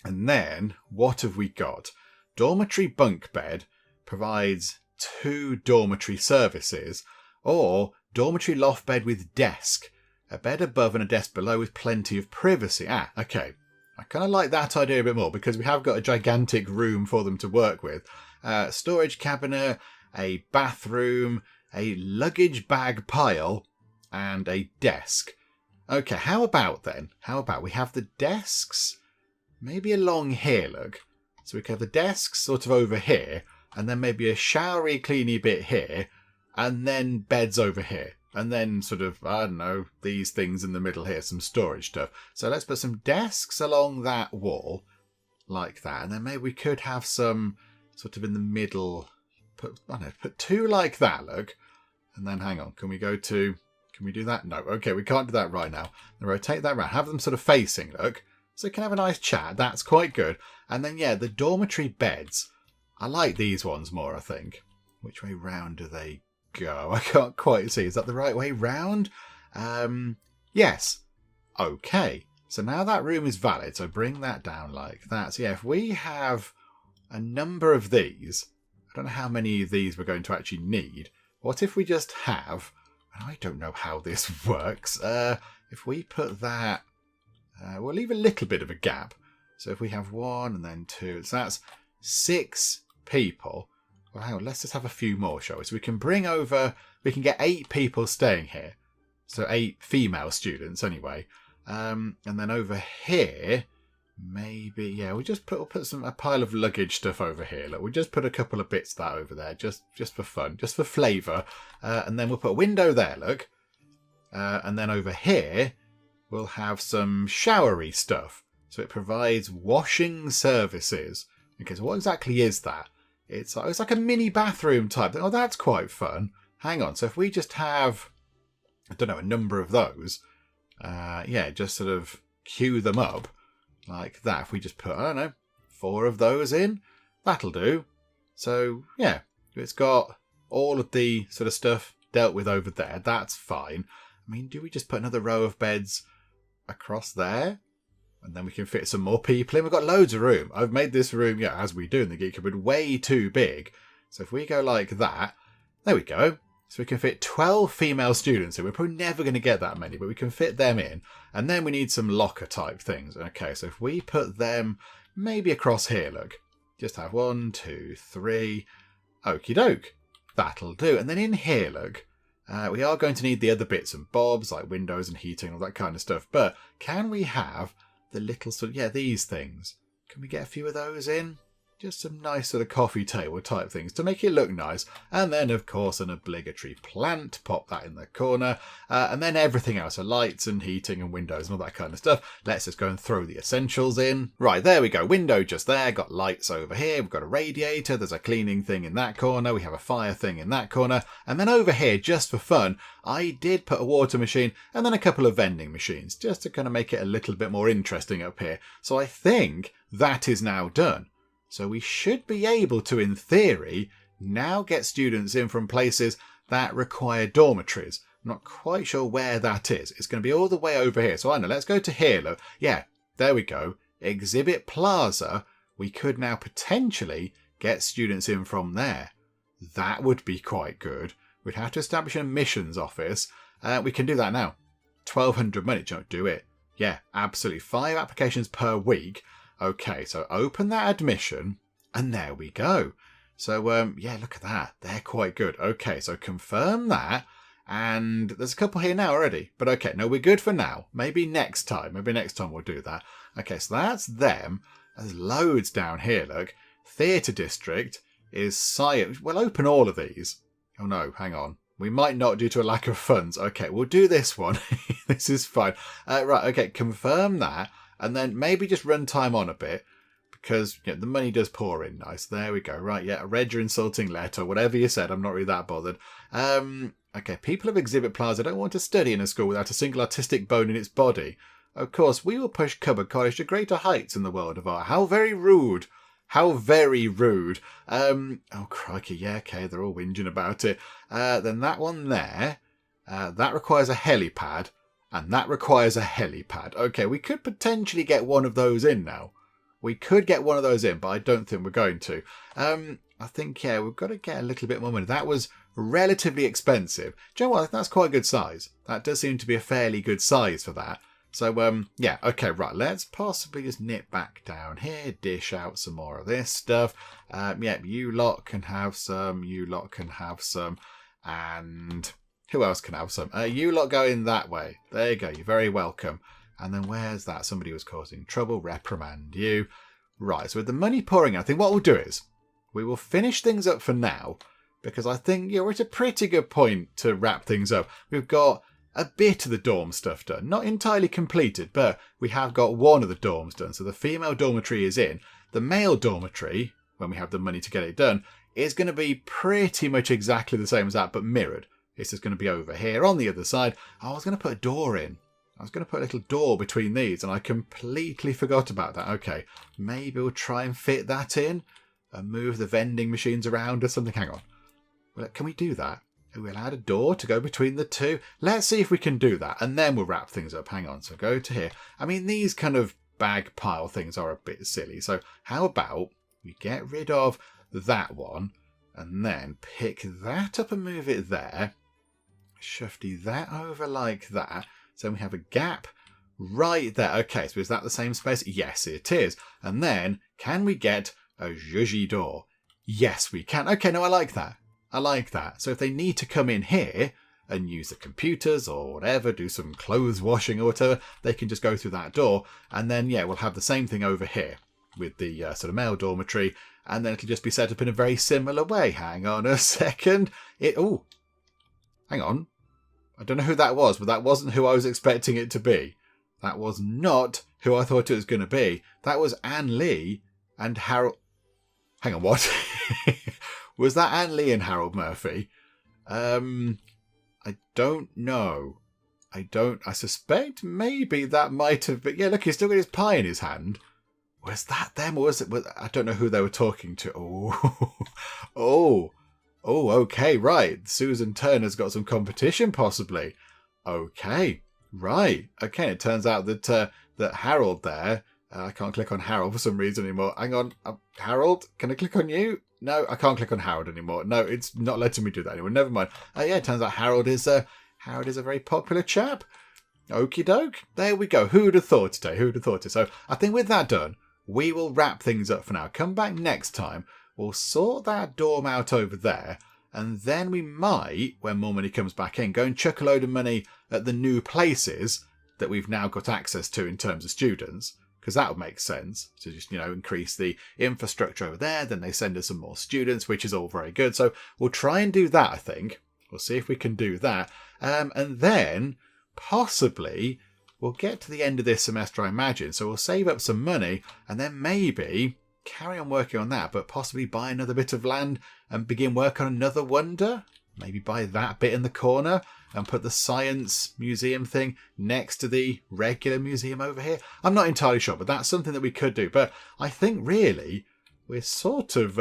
And then what have we got? Dormitory bunk bed provides 2 dormitory services. Or dormitory loft bed with desk. A bed above and a desk below with plenty of privacy. Okay. I kind of like that idea a bit more because we have got a gigantic room for them to work with. Storage cabinet, a bathroom, a luggage bag pile, and a desk. Okay, how about then? How about we have the desks maybe along here, look. So we can have the desks sort of over here, and then maybe a showery, cleany bit here, and then beds over here. And then sort of, I don't know, these things in the middle here, some storage stuff. So let's put some desks along that wall, like that. And then maybe we could have some sort of in the middle, put 2 like that, look. And then hang on, can we do that? No, okay, we can't do that right now. Then rotate that around, have them sort of facing, look. So we can have a nice chat, that's quite good. And then, yeah, the dormitory beds. I like these ones more, I think. Which way round do they go? I can't quite see. Is that the right way round? Yes. Okay. So now that room is valid. So bring that down like that. So yeah, if we have a number of these, I don't know how many of these we're going to actually need. What if we just have, and I don't know how this works. If we put that, we'll leave a little bit of a gap. So if we have 1 and then 2, so that's 6 people. Well, hang on, let's just have a few more, shall we? So we can we can get 8 people staying here. So 8 female students, anyway. And then over here, maybe, yeah, we'll put a pile of luggage stuff over here. Look, we'll just put a couple of bits of that over there, just for fun, just for flavour. And then we'll put a window there, look. And then over here, we'll have some showery stuff. So it provides washing services. Okay, so what exactly is that? It's like a mini bathroom type thing. Oh, that's quite fun. Hang on. So if we just have, I don't know, a number of those, yeah, just sort of queue them up like that. If we just put, I don't know, 4 of those in, that'll do. So, yeah, it's got all of the sort of stuff dealt with over there. That's fine. I mean, do we just put another row of beds across there? And then we can fit some more people in. We've got loads of room. I've made this room, yeah, as we do in the Geek Cupboard, way too big. So if we go like that, there we go. So we can fit 12 female students in. We're probably never going to get that many, but we can fit them in. And then we need some locker type things. Okay, so if we put them maybe across here, look. Just have 1, 2, 3. Okie doke. That'll do. And then in here, look, we are going to need the other bits and bobs, like windows and heating and all that kind of stuff. But can we have the little sort of, these things? Can we get a few of those in? Just some nice sort of coffee table type things to make it look nice. And then, of course, an obligatory plant. Pop that in the corner. And then everything else, so lights and heating and windows and all that kind of stuff. Let's just go and throw the essentials in. Right, there we go. Window just there. Got lights over here. We've got a radiator. There's a cleaning thing in that corner. We have a fire thing in that corner. And then over here, just for fun, I did put a water machine and then a couple of vending machines, just to kind of make it a little bit more interesting up here. So I think that is now done. So we should be able to, in theory, now get students in from places that require dormitories. I'm not quite sure where that is. It's going to be all the way over here. So I know, let's go to here, look. Yeah, there we go. Exhibit Plaza. We could now potentially get students in from there. That would be quite good. We'd have to establish an admissions office. We can do that now. 1,200 money, don't do it. Yeah, absolutely. 5 applications per week. Okay, so open that admission, and there we go. So, look at that. They're quite good. Okay, so confirm that, and there's a couple here now already. But okay, no, we're good for now. Maybe next time we'll do that. Okay, so that's them. There's loads down here, look. Theatre District is science. We'll open all of these. Oh no, hang on. We might not due to a lack of funds. Okay, we'll do this one. This is fine. Right, okay, confirm that. And then maybe just run time on a bit because the money does pour in nice. There we go. Right, yeah, read your insulting letter, whatever you said. I'm not really that bothered. Okay, people of Exhibit Plaza don't want to study in a school without a single artistic bone in its body. Of course, we will push Cupboard College to greater heights in the world of art. How very rude. How very rude. Oh, crikey. Yeah, okay, they're all whinging about it. Then that one there, that requires a helipad. And that requires a helipad. Okay, we could potentially get one of those in now. We could get one of those in, but I don't think we're going to. I think, we've got to get a little bit more money. That was relatively expensive. Do you know what? That's quite a good size. That does seem to be a fairly good size for that. So, okay, right. Let's possibly just nip back down here, dish out some more of this stuff. You lot can have some. You lot can have some. And who else can have some? You lot go in that way. There you go. You're very welcome. And then where's that? Somebody was causing trouble. Reprimand you. Right. So with the money pouring in, I think what we'll do is we will finish things up for now because I think we're at a pretty good point to wrap things up. We've got a bit of the dorm stuff done. Not entirely completed, but we have got one of the dorms done. So the female dormitory is in. The male dormitory, when we have the money to get it done, is going to be pretty much exactly the same as that, but mirrored. It's just going to be over here on the other side. I was going to put a door in. I was going to put a little door between these, and I completely forgot about that. Okay, maybe we'll try and fit that in and move the vending machines around or something. Hang on. Well, can we do that? Are we allowed a door to go between the two? Let's see if we can do that, and then we'll wrap things up. Hang on. So go to here. I mean, these kind of bag pile things are a bit silly. So how about we get rid of that one, and then pick that up and move it there. Shifty that over like that. So we have a gap right there. Okay, so is that the same space? Yes, it is. And then, can we get a zhuzhy door? Yes, we can. Okay, no, I like that. I like that. So if they need to come in here and use the computers or whatever, do some clothes washing or whatever, they can just go through that door. And then, we'll have the same thing over here with the sort of male dormitory. And then it'll just be set up in a very similar way. Hang on a second. Hang on. I don't know who that was, but that wasn't who I was expecting it to be. That was not who I thought it was going to be. That was Anne Lee and Harold... Hang on, what? Was that Anne Lee and Harold Murphy? I don't know. I suspect maybe that might have been... Yeah, look, he's still got his pie in his hand. Was that them or was it... I don't know who they were talking to. Oh, okay, right. Susan Turner's got some competition, possibly. Okay, right. Okay, it turns out that that Harold there... I can't click on Harold for some reason anymore. Hang on. Harold, can I click on you? No, I can't click on Harold anymore. No, it's not letting me do that anymore. Never mind. It turns out Harold is a very popular chap. Okie doke. There we go. Who'd have thought today? Who'd have thought it? So I think with that done, we will wrap things up for now. Come back next time. We'll sort that dorm out over there. And then we might, when more money comes back in, go and chuck a load of money at the new places that we've now got access to in terms of students. Because that would make sense to just, increase the infrastructure over there. Then they send us some more students, which is all very good. So we'll try and do that, I think. We'll see if we can do that. And then possibly we'll get to the end of this semester, I imagine. So we'll save up some money and then maybe carry on working on that, but possibly buy another bit of land and begin work on another wonder. Maybe buy that bit in the corner and put the science museum thing next to the regular museum over here. I'm not entirely sure, but that's something that we could do. But I think really we're sort of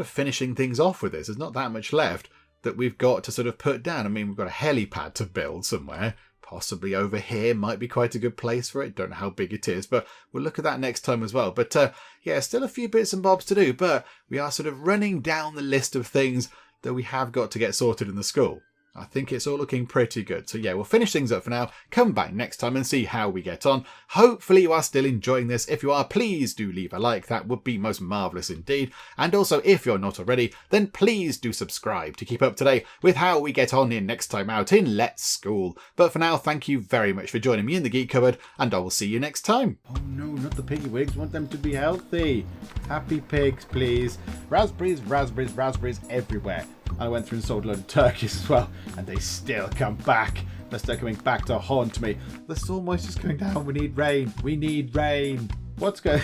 finishing things off with this. There's not that much left that we've got to sort of put down. I mean, we've got a helipad to build somewhere. Possibly over here might be quite a good place for it. Don't know how big it is, but we'll look at that next time as well. But yeah, still a few bits and bobs to do, but we are sort of running down the list of things that we have got to get sorted in the school. I think it's all looking pretty good. So yeah, we'll finish things up for now. Come back next time and see how we get on. Hopefully you are still enjoying this. If you are, please do leave a like. That would be most marvellous indeed. And also, if you're not already, then please do subscribe to keep up to date with how we get on in next time out in Let's School. But for now, thank you very much for joining me in the Geek Cupboard, and I will see you next time. Oh no, not the piggy wigs. Want them to be healthy. Happy pigs, please. Raspberries, raspberries, raspberries everywhere. I went through and sold a load of turkeys as well, and they still come back. They're still coming back to haunt me. The soil moisture's going down. We need rain. We need rain. What's going